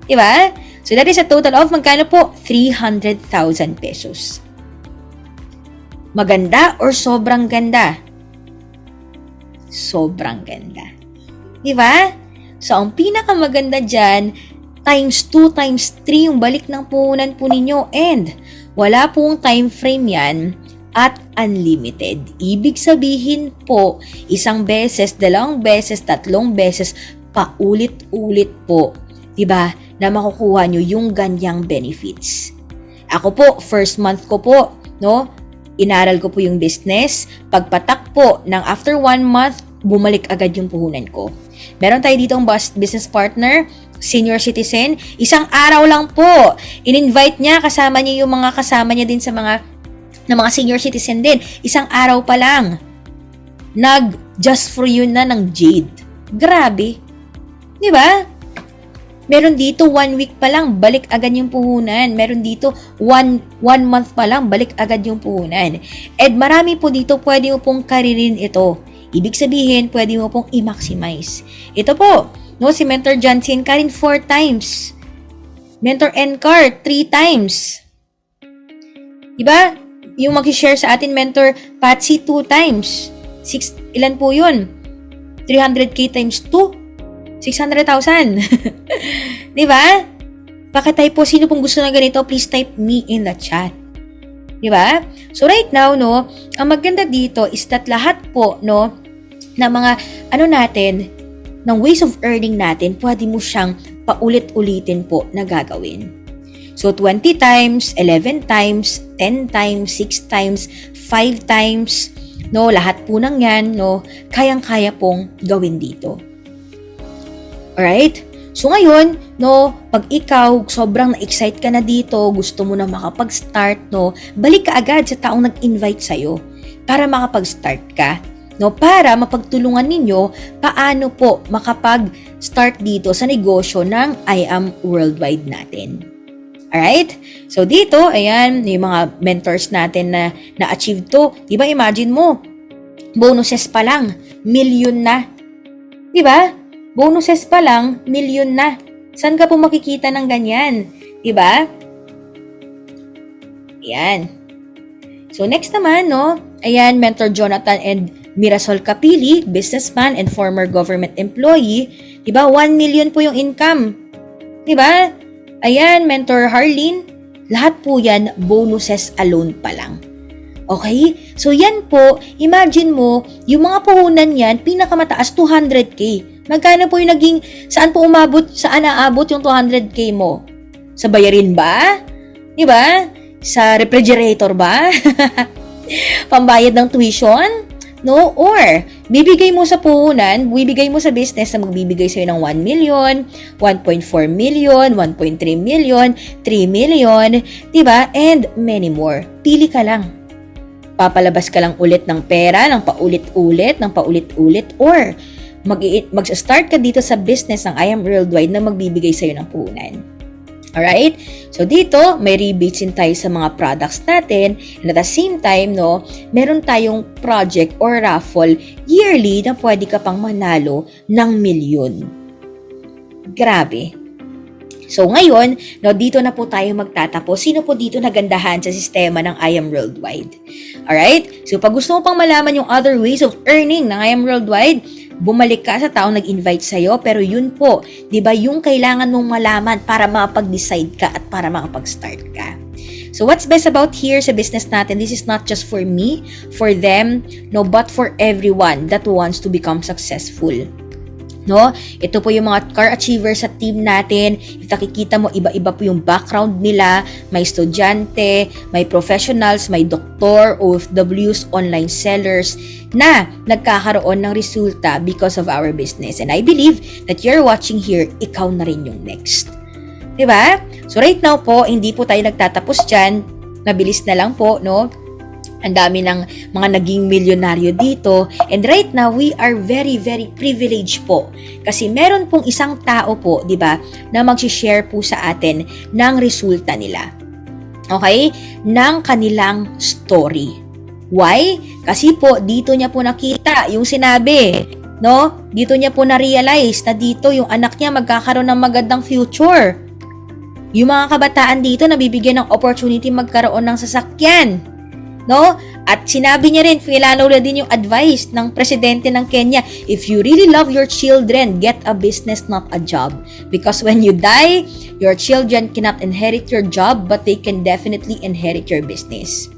Diba? So that is a total of magkano po? 300,000 pesos. Maganda or sobrang ganda? Sobrang ganda. Diba? So, ang pinakamaganda dyan, times 2, times 3 yung balik ng puhunan po ninyo. And, wala pong time frame yan at unlimited. Ibig sabihin po, isang beses, dalawang beses, tatlong beses, paulit-ulit po. Diba? Na makukuha nyo yung ganyang benefits. Ako po, first month ko po, no? Inaral ko po yung business. Pagpatak po ng after 1 month, bumalik agad yung puhunan ko. Meron tayo dito ang business partner, senior citizen. Isang araw lang po. In-invite niya, kasama niya yung mga kasama niya din sa mga senior citizen din. Isang araw pa lang. Just for you na ng Jade. Grabe. Di ba? Meron dito 1 week pa lang, balik agad yung puhunan. Meron dito 1 month pa lang, balik agad yung puhunan. And marami po dito, pwede mo pong karirin ito. Ibig sabihin, pwede mo pong i-maximize. Ito po, no, si Mentor Jansen Karin 4 times. Mentor Encar 3 times. Diba? Yung mag-share sa atin, Mentor Patsy 2 times. Ilan po yun? 300k times 2? 600,000. Diba? Pakitype po, sino pong gusto na ganito, please type me in the chat. Diba? So right now, no, ang maganda dito is that lahat po, no, na mga, natin, ng ways of earning natin, pwede mo siyang paulit-ulitin po na gagawin. So 20 times, 11 times, 10 times, 6 times, 5 times, no, lahat po ng yan, no, kayang-kaya pong gawin dito. Alright? So ngayon, no, pag ikaw sobrang na-excite ka na dito, gusto mo na makapag-start, no, balik ka agad sa taong nag-invite sa'yo para makapag-start ka, no, para mapagtulungan ninyo paano po makapag-start dito sa negosyo ng I Am Worldwide natin. Alright? So dito, ayan, yung mga mentors natin na na-achieve to. Diba, imagine mo, bonuses pa lang, million na. Diba? Bonuses pa lang, million na. Saan ka po makikita ng ganyan? Diba? Ayan. So, next naman, no? Ayan, Mentor Jonathan and Mirasol Capili, businessman and former government employee. Diba? 1 million po yung income. Diba? Ayan, Mentor Harleen. Lahat po yan, bonuses alone pa lang. Okay? So, yan po, imagine mo, yung mga puhunan yan, pinakamataas, 200k. Magkano po yung naging, saan naabot yung 200k mo? Sa bayarin ba? Di ba? Sa refrigerator ba? Pambayad ng tuition? No? Or, bibigay mo sa puhunan, bibigay mo sa business na magbibigay sa'yo ng 1 million, 1.4 million, 1.3 million, 3 million, di ba? And many more. Pili ka lang. Papalabas ka lang ulit ng pera, ng paulit-ulit, or mag-start ka dito sa business ng I Am Worldwide na magbibigay sa'yo ng puhunan. Alright? So, dito, may rebates din tayo sa mga products natin. And at the same time, no, meron tayong project or raffle yearly na pwede ka pang manalo ng milyon. Grabe. So, ngayon, no, dito na po tayo magtatapos. Sino po dito nagandahan sa sistema ng I Am Worldwide? Alright? So, pag gusto mo pang malaman yung other ways of earning ng I Am Worldwide, bumalik ka sa taong nag-invite sa'yo, pero yun po, di ba, yung kailangan mong malaman para makapag-decide ka at para makapag-start ka. So, what's best about here sa business natin, this is not just for me, for them, no, but for everyone that wants to become successful. No? Ito po yung mga car achievers sa team natin. If nakikita mo, iba-iba po yung background nila. May estudyante, may professionals, may doktor, OFWs, online sellers na nagkakaroon ng resulta because of our business. And I believe that you're watching here, ikaw na rin yung next. Diba? So right now po, hindi po tayo nagtatapos dyan. Mabilis na lang po, no? Ang dami ng mga naging milyonaryo dito. And right now, we are very, very privileged po. Kasi meron pong isang tao po, di ba, na mag-share po sa atin ng resulta nila. okay, ng kanilang story. Why? Kasi po, dito niya po nakita yung sinabi, no? Dito niya po na-realize na dito yung anak niya magkakaroon ng magandang future. Yung mga kabataan dito nabibigyan ng opportunity magkaroon ng sasakyan, no? At sinabi niya rin, filalaw na din yung advice ng presidente ng Kenya, if you really love your children, get a business, not a job. Because when you die, your children cannot inherit your job, but they can definitely inherit your business.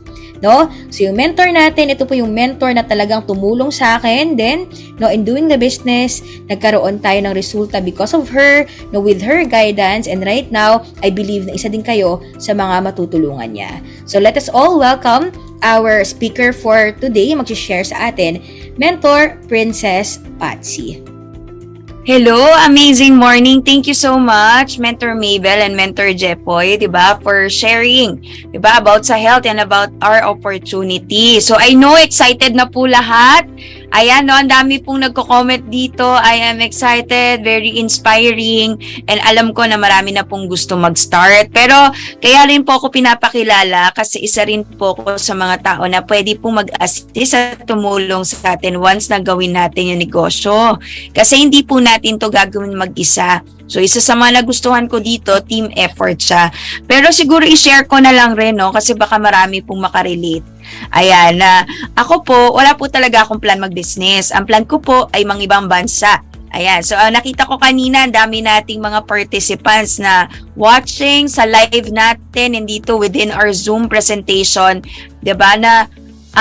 No? So yung mentor natin, ito po yung mentor na talagang tumulong sa akin. Then, no, in doing the business, nagkaroon tayo ng resulta because of her, no, with her guidance. And right now, I believe na isa din kayo sa mga matutulungan niya. So let us all welcome our speaker for today. Mag-share sa atin, Mentor Princess Patsy. Hello, amazing morning. Thank you so much, Mentor Mabel and Mentor Jepoy, diba, for sharing, diba, about sa health and about our opportunity. So, I know excited na po lahat. Ayan, no, ang dami pong nagko-comment dito. I am excited, very inspiring, and alam ko na marami na pong gusto mag-start. Pero, kaya rin po ako pinapakilala kasi isa rin po ako sa mga tao na pwede pong mag-assist at tumulong sa atin once na gawin natin yung negosyo. Kasi hindi po natin to gagawin mag-isa. So, isa sa mga nagustuhan ko dito, team effort siya. Pero siguro i-share ko na lang rin, no? Kasi baka marami pong makarelate. Ayan, ako po, wala po talaga akong plan mag-business. Ang plan ko po ay mangibang bansa. Ayan, so nakita ko kanina, dami nating mga participants na watching sa live natin and dito within our Zoom presentation, diba, na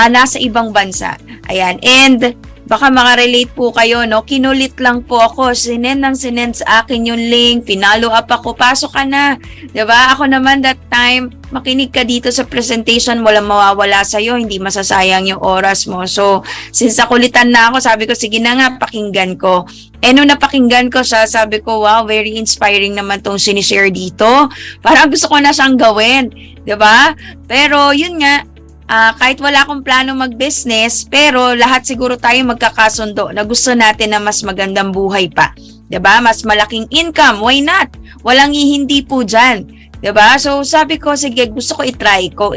nasa ibang bansa. Ayan, and baka makarelate po kayo, no? Kinulit lang po ako. Sinend sa akin yung link. Pinalo up ako. Pasok ka na. Diba? Ako naman that time, makinig ka dito sa presentation. Walang mawawala sa'yo. Hindi masasayang yung oras mo. So, since nakulitan na ako, sabi ko, sige na nga, pakinggan ko. Nung napakinggan ko siya, sabi ko, wow, very inspiring naman tong sinishare dito. Parang gusto ko na siyang gawin. Diba? Pero, yun nga, kahit wala akong plano mag-business, pero lahat siguro tayo magkakasundo na gusto natin na mas magandang buhay pa. 'Di ba? Mas malaking income, why not? Walang hindi po dyan. 'Di ba? So sabi ko, sige, gusto ko i-try ko,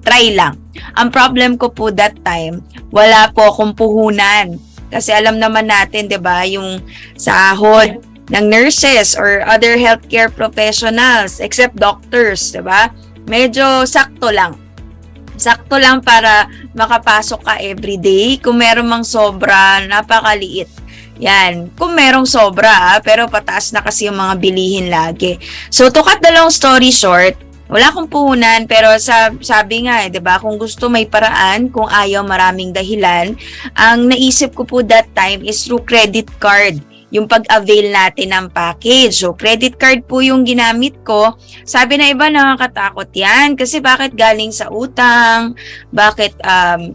try lang. Ang problem ko po that time, wala po akong puhunan. Kasi alam naman natin, 'di ba, yung sahod ng nurses or other healthcare professionals, except doctors, 'di ba? Medyo sakto lang. Sakto lang para makapasok ka everyday. Kung meron mang sobra, napakaliit. Yan. Kung merong sobra, pero pataas na kasi yung mga bilihin lagi. So, to cut the long story short, wala akong puhunan, pero sabi nga, 'di ba, kung gusto may paraan, kung ayaw maraming dahilan. Ang naisip ko po that time is through credit card. Yung pag-avail natin ng package. So, credit card po yung ginamit ko. Sabi na iba, nakakatakot yan. Kasi bakit galing sa utang? Bakit ang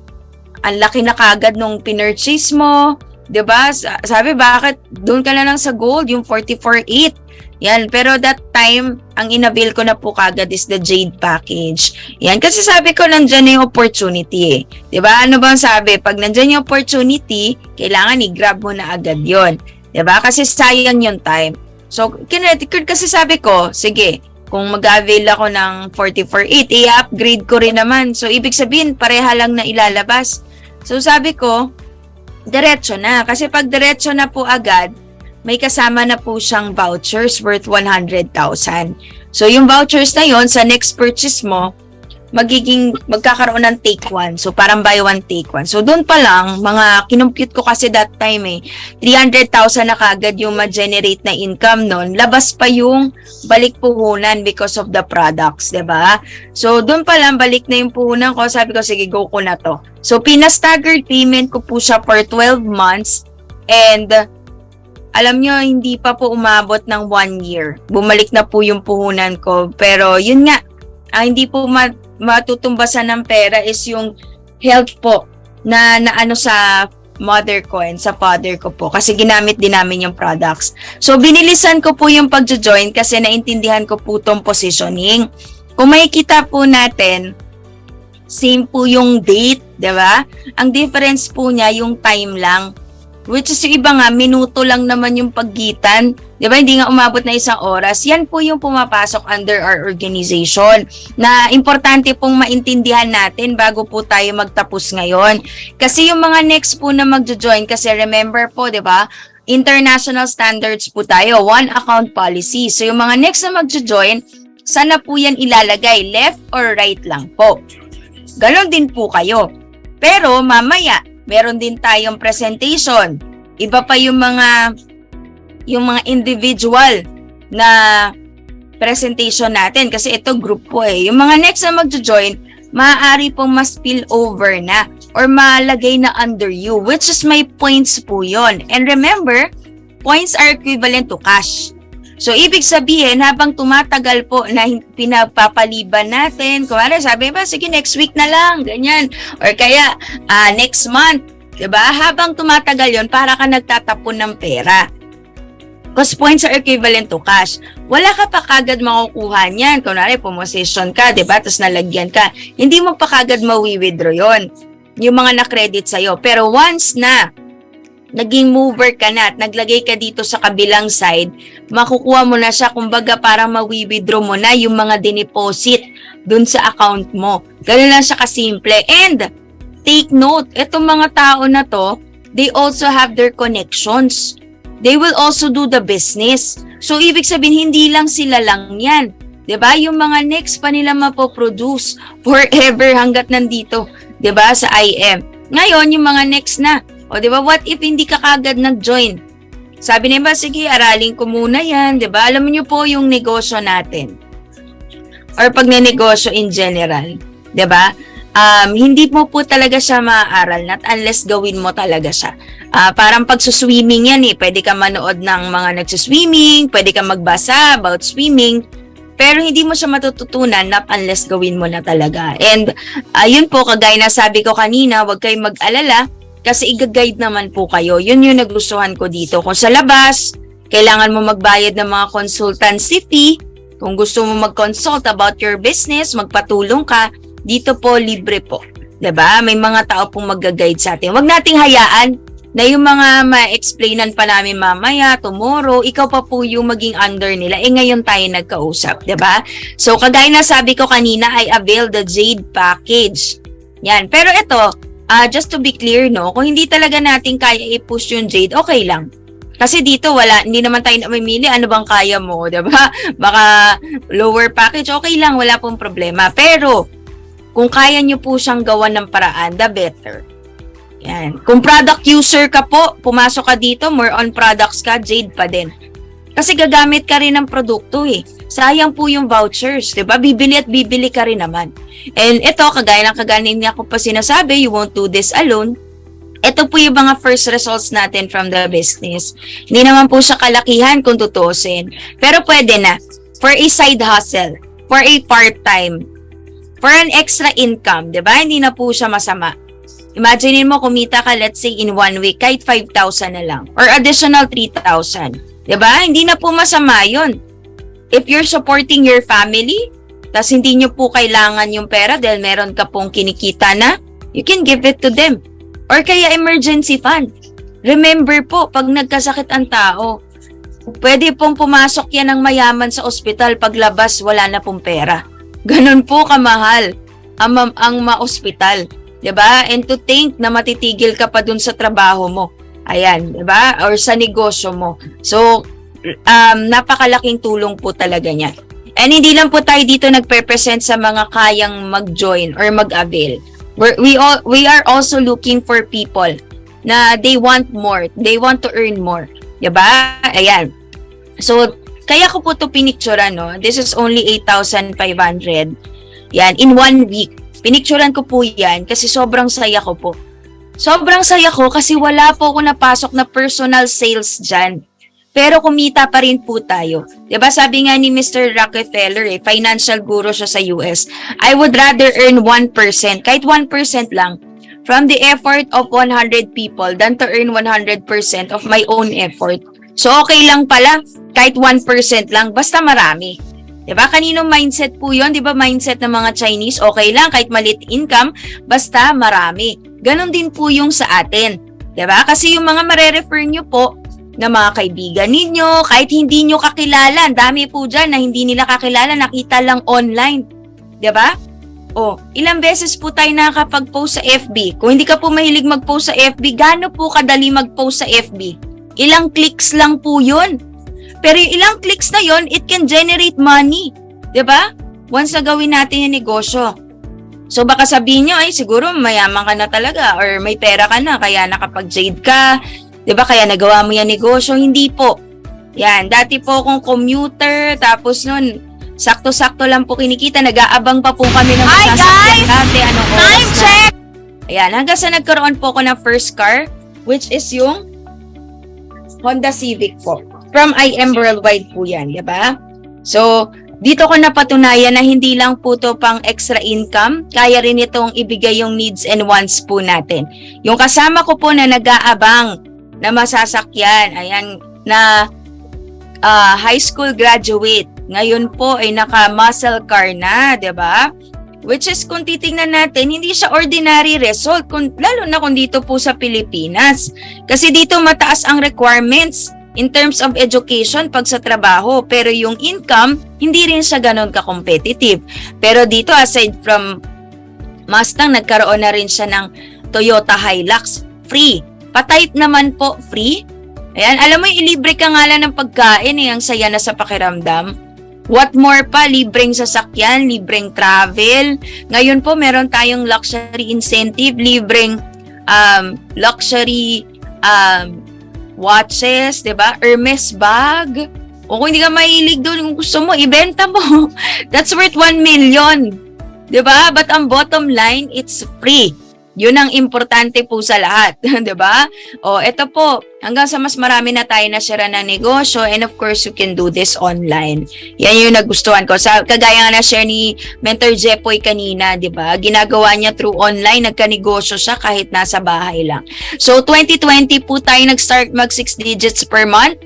laki na kagad nung pinurchase mo? 'Di ba? Sabi, bakit doon ka na lang sa gold, yung 44.8? Yan. Pero that time, ang inavail ko na po kagad is the Jade package. Yan. Kasi sabi ko, nandyan na yung opportunity eh. 'Di ba? Ano bang sabi? Pag nandyan yung opportunity, kailangan i-grab mo na agad yon. Diba? Kasi sayang yung time. So, credit card kasi sabi ko, sige, kung mag-avail ako ng 44.8, i-upgrade ko rin naman. So, ibig sabihin, pareha lang na ilalabas. So, sabi ko, diretso na. Kasi pag diretso na po agad, may kasama na po siyang vouchers worth 100,000. So, yung vouchers na yon sa next purchase mo, magkakaroon ng take one. So, parang buy one, take one. So, doon pa lang, kinumpute ko kasi that time 300,000 na kagad yung ma-generate na income nun. Labas pa yung balik puhunan because of the products, 'di ba? So, doon pa lang, balik na yung puhunan ko. Sabi ko, sige, go ko na to. So, pina-staggered payment ko po siya for 12 months. And, alam nyo, hindi pa po umabot ng 1 year. Bumalik na po yung puhunan ko. Pero, yun nga, hindi po matutumbasan ng pera is yung health po na ano sa mother ko and sa father ko po kasi ginamit din namin yung products. So binilisan ko po yung pagjo-join kasi naintindihan ko po tong positioning. Kung makikita po natin, same po yung date, 'di ba? Ang difference po niya yung time lang. Which is yung iba nga, minuto lang naman yung paggitan. Di ba? Hindi nga umabot na isang oras. Yan po yung pumapasok under our organization na importante pong maintindihan natin bago po tayo magtapos ngayon. Kasi yung mga next po na magjo-join, kasi remember po, di ba? International standards po tayo, one account policy. So yung mga next na magjo-join, sana po yan ilalagay, left or right lang po. Ganon din po kayo. Pero mamaya, meron din tayong presentation. Iba pa yung mga individual na presentation natin kasi ito group po eh. Yung mga next na magjo-join, maaari pong mas spill over na or malagay na under you, which is may points po yon. And remember, points are equivalent to cash. So, ibig sabihin, habang tumatagal po na pinapapaliban natin, kung ano, sabi ba, sige, next week na lang, ganyan. Or kaya, next month, diba? Habang tumatagal yon para ka nagtatapon ng pera. Because points are equivalent to cash. Wala ka pa kagad makukuha niyan. Kunwari, pumosession ka, diba? Tapos nalagyan ka. Hindi mo pa kagad mawi-withdraw yon, yung mga na-credit sa'yo. Pero once na naging mover ka na at naglagay ka dito sa kabilang side, makukuha mo na siya, kumbaga parang mawi-withdraw mo na yung mga dineposit dun sa account mo. Ganun lang siya kasimple. And take note, itong mga tao na to, they also have their connections. They will also do the business. So, ibig sabihin, hindi lang sila lang yan. 'Di ba? Yung mga next pa nila mapoproduce forever hanggat nandito, 'di ba, sa IM. Ngayon, yung mga next na, o, di ba, what if hindi ka kagad nag-join? Sabi niya ba, sige, aralin ko muna yan, di ba? Alam niyo po yung negosyo natin. Or pag negosyo in general, di ba? Hindi mo po talaga siya maaaral, not unless gawin mo talaga siya. Parang pagsuswimming yan eh. Pwede ka manood ng mga nagsuswimming, pwede ka magbasa about swimming, pero hindi mo siya matututunan not unless gawin mo na talaga. And yun po, kagaya na sabi ko kanina, huwag kayong mag-alala, kasi i-guide naman po kayo. Yun yung nagustuhan ko dito. Kung sa labas, kailangan mo magbayad ng mga consultancy fee. Kung gusto mo mag-consult about your business, magpatulong ka, dito po libre po. 'Di ba? May mga tao pong mag-guide sa atin. Huwag nating hayaan na yung mga ma-explainan pa namin mamaya, tomorrow, ikaw pa po yung maging under nila. Ngayon tayo nagkausap, 'di ba? So, kagaya na sabi ko kanina, I avail the Jade package. Yan. Pero ito, just to be clear, no, kung hindi talaga natin kaya i-push yung Jade, okay lang. Kasi dito hindi naman tayo namimili, ano bang kaya mo, 'di ba? Baka lower package, okay lang, wala pong problema. Pero kung kaya nyo po siyang gawan ng paraan, the better. Yan. Kung product user ka po, pumasok ka dito, more on products ka, Jade pa din. Kasi gagamit ka rin ng produkto eh. Sayang po yung vouchers, 'di ba? Bibili at bibili ka rin naman. And ito, kagaya niya ko pa sinasabi, you won't do this alone. Ito po yung mga first results natin from the business. Hindi naman po siya kalakihan kung tutusin. Pero pwede na. For a side hustle, for a part-time, for an extra income, 'di ba? Hindi na po siya masama. Imagine mo kumita ka, let's say in 1 week, kahit 5,000 na lang. Or additional 3,000. 'Di ba? Hindi na po masama 'yun. If you're supporting your family, tas hindi nyo po kailangan yung pera dahil meron ka pong kinikita na, you can give it to them. Or kaya emergency fund. Remember po, pag nagkasakit ang tao, pwede pong pumasok yan ng mayaman sa ospital, paglabas wala na pong pera. Ganun po kamahal ang ma-ospital. 'Di ba? And to think na matitigil ka pa dun sa trabaho mo. Ayan, 'di ba? Or sa negosyo mo. So, napakalaking tulong po talaga niya. And hindi lang po tayo dito nagpe-present sa mga kayang mag-join or mag-avail. We are also looking for people na they want more, they want to earn more. 'Di ba? Ayan. So, kaya ko po ito pinicturean, no? This is only 8,500. Yan, in 1 week. Pinicturean ko po yan kasi sobrang saya ko po. Sobrang saya ko kasi wala po ako napasok na personal sales dyan. Pero kumita pa rin po tayo. Diba sabi nga ni Mr. Rockefeller, financial guru siya sa US, I would rather earn 1%, kahit 1% lang, from the effort of 100 people than to earn 100% of my own effort. So okay lang pala, kahit 1% lang, basta marami. Diba? Kaninong mindset po yun? Diba mindset ng mga Chinese, okay lang, kahit maliit income, basta marami. Ganon din po yung sa atin. Diba? Kasi yung mga marerefer nyo po na mga kaibigan ninyo, kahit hindi nyo kakilala, ang dami po dyan na hindi nila kakilala, nakita lang online. Diba? O, ilang beses po tayo nakakapag-post sa FB. Kung hindi ka po mahilig mag-post sa FB, gaano po kadali mag-post sa FB? Ilang clicks lang po yun. Pero yung ilang clicks na yun, it can generate money. Diba? Once na gawin natin yung negosyo. So baka sabihin nyo, ay siguro mayaman ka na talaga or may pera ka na, kaya nakapag-jade ka. Diba? Kaya nagawa mo yung negosyo. Hindi po. Yan. Dati po akong commuter, tapos nun, sakto-sakto lang po kinikita. Nag-aabang pa po kami ng masasakyan dati. Anong oras Time na? check! Ayan, hanggang sa nagkaroon po ako ng first car, which is yung Honda Civic po. From IM Worldwide po yan, diba? So, dito ko napatunayan na hindi lang po to pang extra income, kaya rin itong ibigay yung needs and wants po natin. Yung kasama ko po na nag-aabang na masasakyan, ayan, na high school graduate, ngayon po ay naka-muscle car na, 'di ba? Which is kung titingnan natin, hindi siya ordinary result, lalo na kung dito po sa Pilipinas. Kasi dito mataas ang requirements in terms of education pag sa trabaho, pero yung income, hindi rin siya ganon ka-competitive. Pero dito, aside from Mustang, nagkaroon na rin siya ng Toyota Hilux, free. Pa-type naman po, free. Ayan, alam mo, ilibre ka nga lang ng pagkain, ang saya na sa pakiramdam. What more pa, libreng sasakyan, libreng travel. Ngayon po, meron tayong luxury incentive, libreng luxury watches, 'di ba? Hermes bag. O kung hindi ka mahilig doon, kung gusto mo, ibenta mo. That's worth 1 million. 'Di ba? But ang bottom line, it's free. Yun ang importante po sa lahat, 'di ba? O eto po, hanggang sa mas marami na tayo na share ng negosyo, and of course you can do this online. Yan yung nagustuhan ko. Sa kagaya nga na share ni Mentor Jepoy kanina, 'di ba? Ginagawa niya through online, nagkanegosyo siya kahit nasa bahay lang. So 2020 po tayo nag-start mag 6 digits per month.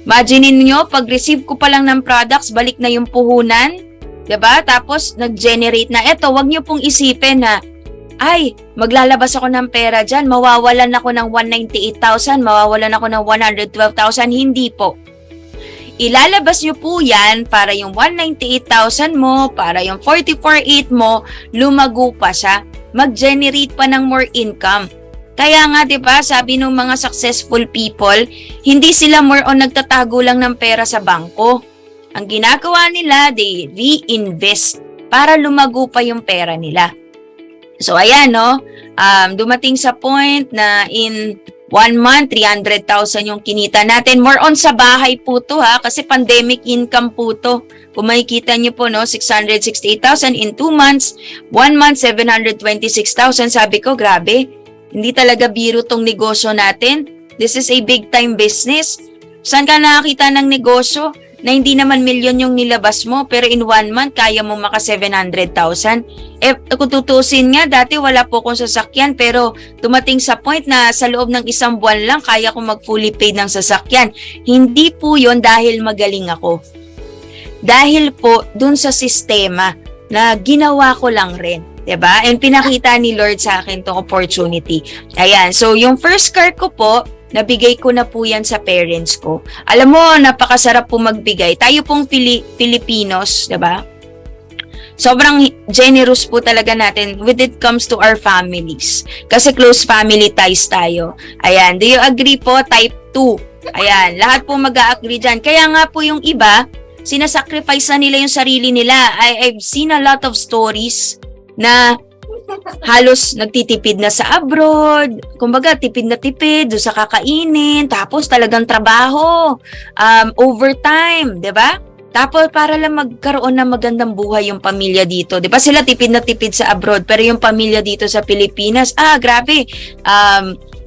Imagine niyo, pag receive ko pa lang ng products, balik na yung puhunan, 'di ba? Tapos nag-generate na. Eto, wag niyo pong isipin na ay, maglalabas ako ng pera dyan, mawawalan ako ng 198,000, mawawalan ako ng 112,000, hindi po. Ilalabas nyo po yan para yung 198,000 mo, para yung 44,800 mo, lumago pa siya, mag-generate pa ng more income. Kaya nga, di ba, sabi ng mga successful people, hindi sila more on nagtatago lang ng pera sa bangko. Ang ginagawa nila, they reinvest para lumago pa yung pera nila. So, ayan, no? Dumating sa point na in 1 month, 300,000 yung kinita natin. More on sa bahay po to, ha? Kasi pandemic income po to. Kung makikita nyo po, no? 668,000 in 2 months. 1 month, 726,000. Sabi ko, grabe. Hindi talaga biro tong negosyo natin. This is a big time business. Saan ka nakakita ng negosyo na hindi naman milyon yung nilabas mo, pero in 1 month, kaya mo maka 700,000. Kung tutusin nga, dati wala po akong sasakyan, pero dumating sa point na sa loob ng 1 buwan lang, kaya kong mag-fully paid ng sasakyan. Hindi po yon dahil magaling ako. Dahil po dun sa sistema na ginawa ko lang rin. 'Di ba? And pinakita ni Lord sa akin tong opportunity. Ayan, so yung first car ko po, nabigay ko na po yan sa parents ko. Alam mo, napakasarap po magbigay. Tayo pong Filipinos, diba? Sobrang generous po talaga natin when it comes to our families. Kasi close family ties tayo. Ayan, do you agree po? Type 2. Ayan, lahat po mag-a-agree dyan. Kaya nga po yung iba, sinasacrifice na nila yung sarili nila. I've seen a lot of stories na halos nagtitipid na sa abroad, kumbaga tipid na tipid doon sa kakainin, tapos talagang trabaho, overtime, 'di ba? Tapos para lang magkaroon ng magandang buhay yung pamilya dito, 'di ba? Sila tipid na tipid sa abroad, pero yung pamilya dito sa Pilipinas, grabe.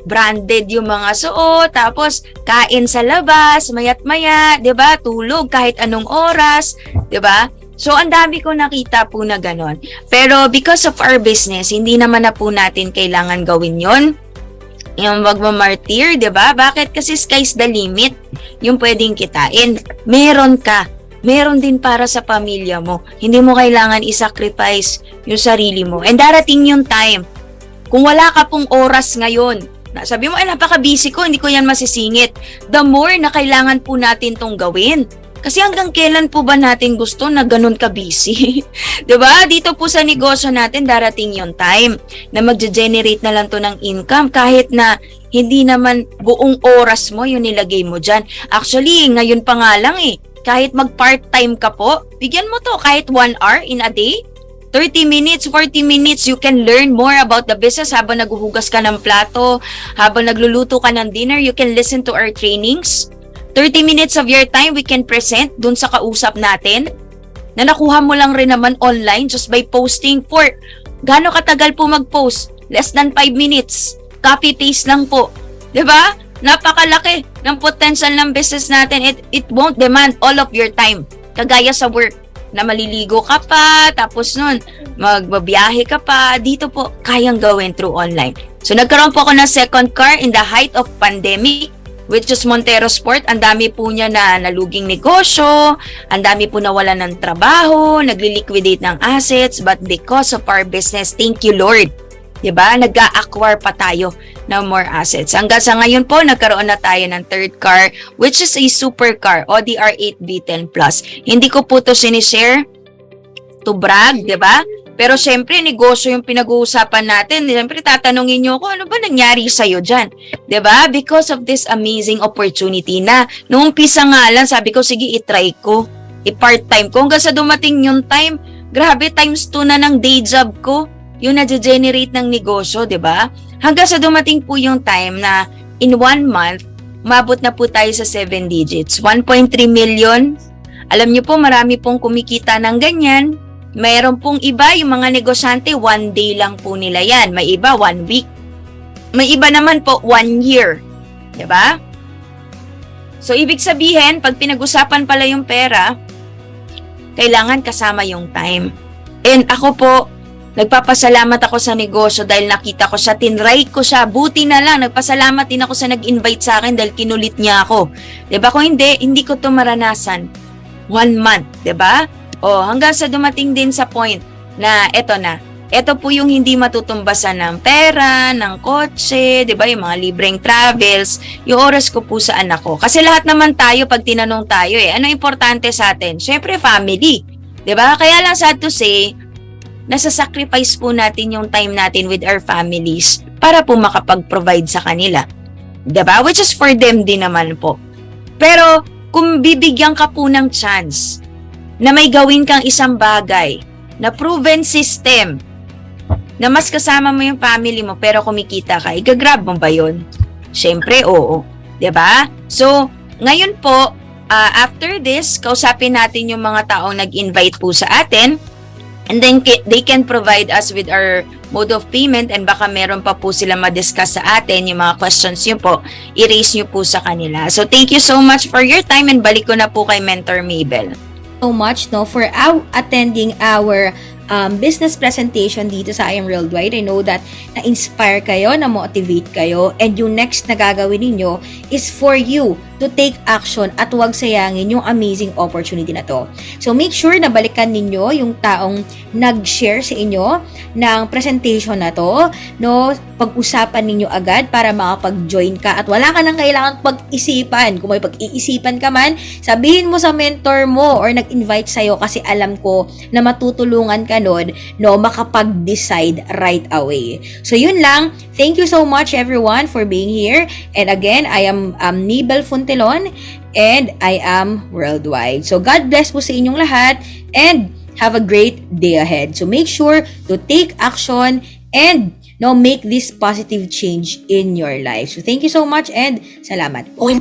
Branded yung mga suot, tapos kain sa labas, mayat-maya, 'di ba? Tulog kahit anong oras, 'di ba? So, ang dami ko nakita po na ganon. Pero because of our business, hindi naman na po natin kailangan gawin yon. Yung magmamartir, 'di ba? Bakit? Kasi sky's the limit. Yung pwedeng kitain. Meron ka. Meron din para sa pamilya mo. Hindi mo kailangan i-sacrifice yung sarili mo. And darating yung time. Kung wala ka pong oras ngayon Sabi mo, napaka-busy ko, hindi ko yan masisingit. The more na kailangan po natin tong gawin. Kasi hanggang kailan po ba natin gusto na ganun ka-busy? 'Di ba? Dito po sa negosyo natin, darating yung time na magge-generate na lang to ng income kahit na hindi naman buong oras mo yung nilagay mo dyan. Actually, ngayon pa nga lang kahit mag-part-time ka po, bigyan mo to kahit 1 hour in a day. 30 minutes, 40 minutes, you can learn more about the business habang naghuhugas ka ng plato, habang nagluluto ka ng dinner, you can listen to our trainings. 30 minutes of your time we can present dun sa kausap natin na nakuha mo lang rin naman online just by posting for gaano katagal po mag-post? Less than 5 minutes. Copy-paste lang po. 'Di ba? Napakalaki ng potential ng business natin. It won't demand all of your time. Kagaya sa work na maliligo ka pa, tapos nun, magbabiyahe ka pa, dito po, kayang gawin through online. So, nagkaroon po ako ng second car in the height of pandemic, which is Montero Sport. Ang dami po niya na naluging negosyo, ang dami po nawala ng trabaho, nagli-liquidate ng assets, but because of our business, thank you Lord. Diba? Nag-a-acquire pa tayo ng more assets. Hanggang sa ngayon po, nagkaroon na tayo ng third car, which is a supercar, ODR 8 V10 Plus. Hindi ko po to sinishare to brag, diba? Pero syempre, negosyo yung pinag-uusapan natin. Syempre, tatanungin nyo ako, ano ba nangyari sa'yo dyan? Diba? Because of this amazing opportunity na noong umpisa nga lang, sabi ko, sige, itry ko. I-part-time ko. Hanggang sa dumating yung time, grabe, times 2 na ng day job ko. Yung na-generate ng negosyo, diba? Hanggang sa dumating po yung time na in 1 month, mabot na po tayo sa 7 digits. 1.3 million. Alam nyo po, marami pong kumikita ng ganyan. Mayroon pong iba, yung mga negosyante, 1 day lang po nila yan. May iba, 1 week. May iba naman po, 1 year. Diba? So, ibig sabihin, pag pinag-usapan pala yung pera, kailangan kasama yung time. And ako po, nagpapasalamat ako sa negosyo dahil nakita ko siya, tinry ko siya, buti na lang, nagpasalamat din ako sa nag-invite sa akin dahil kinulit niya ako. Diba? Kung hindi ko to maranasan. 1 month, diba? O, hanggang sa dumating din sa point na eto na. Ito po yung hindi matutumbasan ng pera, ng kotse, di ba? Yung mga libreng travels, yung oras ko po sa anak ko. Kasi lahat naman tayo, pag tinanong tayo ano importante sa atin? Syempre, family. Di ba? Kaya lang sad to say, nasa-sacrifice po natin yung time natin with our families para po makapag-provide sa kanila. Di ba? Which is for them din naman po. Pero, kung bibigyan ka po ng chance na may gawin kang isang bagay na proven system na mas kasama mo yung family mo pero kumikita ka, igagrab mo ba yun? Siyempre, oo. 'Di ba? So, ngayon po, after this, kausapin natin yung mga taong nag-invite po sa atin and then they can provide us with our mode of payment and baka meron pa po sila ma-discuss sa atin, yung mga questions nyo po, i-raise nyo po sa kanila. So, thank you so much for your time and balik ko na po kay Mentor Mabel. So much for attending our business presentation dito sa I Am Worldwide. I know that na-inspire kayo, na-motivate kayo, and yung next na gagawin ninyo is for you to take action at huwag sayangin yung amazing opportunity na to. So make sure na balikan ninyo yung taong nag-share sa inyo ng presentation na to, no? Pag-usapan ninyo agad para makapag-join ka at wala ka nang kailangan pag-isipan. Kung may pag-iisipan ka man, sabihin mo sa mentor mo or nag-invite sa'yo kasi alam ko na matutulungan ka nun, no, makapag-decide right away. So yun lang. Thank you so much everyone for being here. And again, I am Mabel Funtelon and I am Worldwide. So God bless po sa inyong lahat and have a great day ahead. So make sure to take action and make this positive change in your life. So thank you so much and salamat po.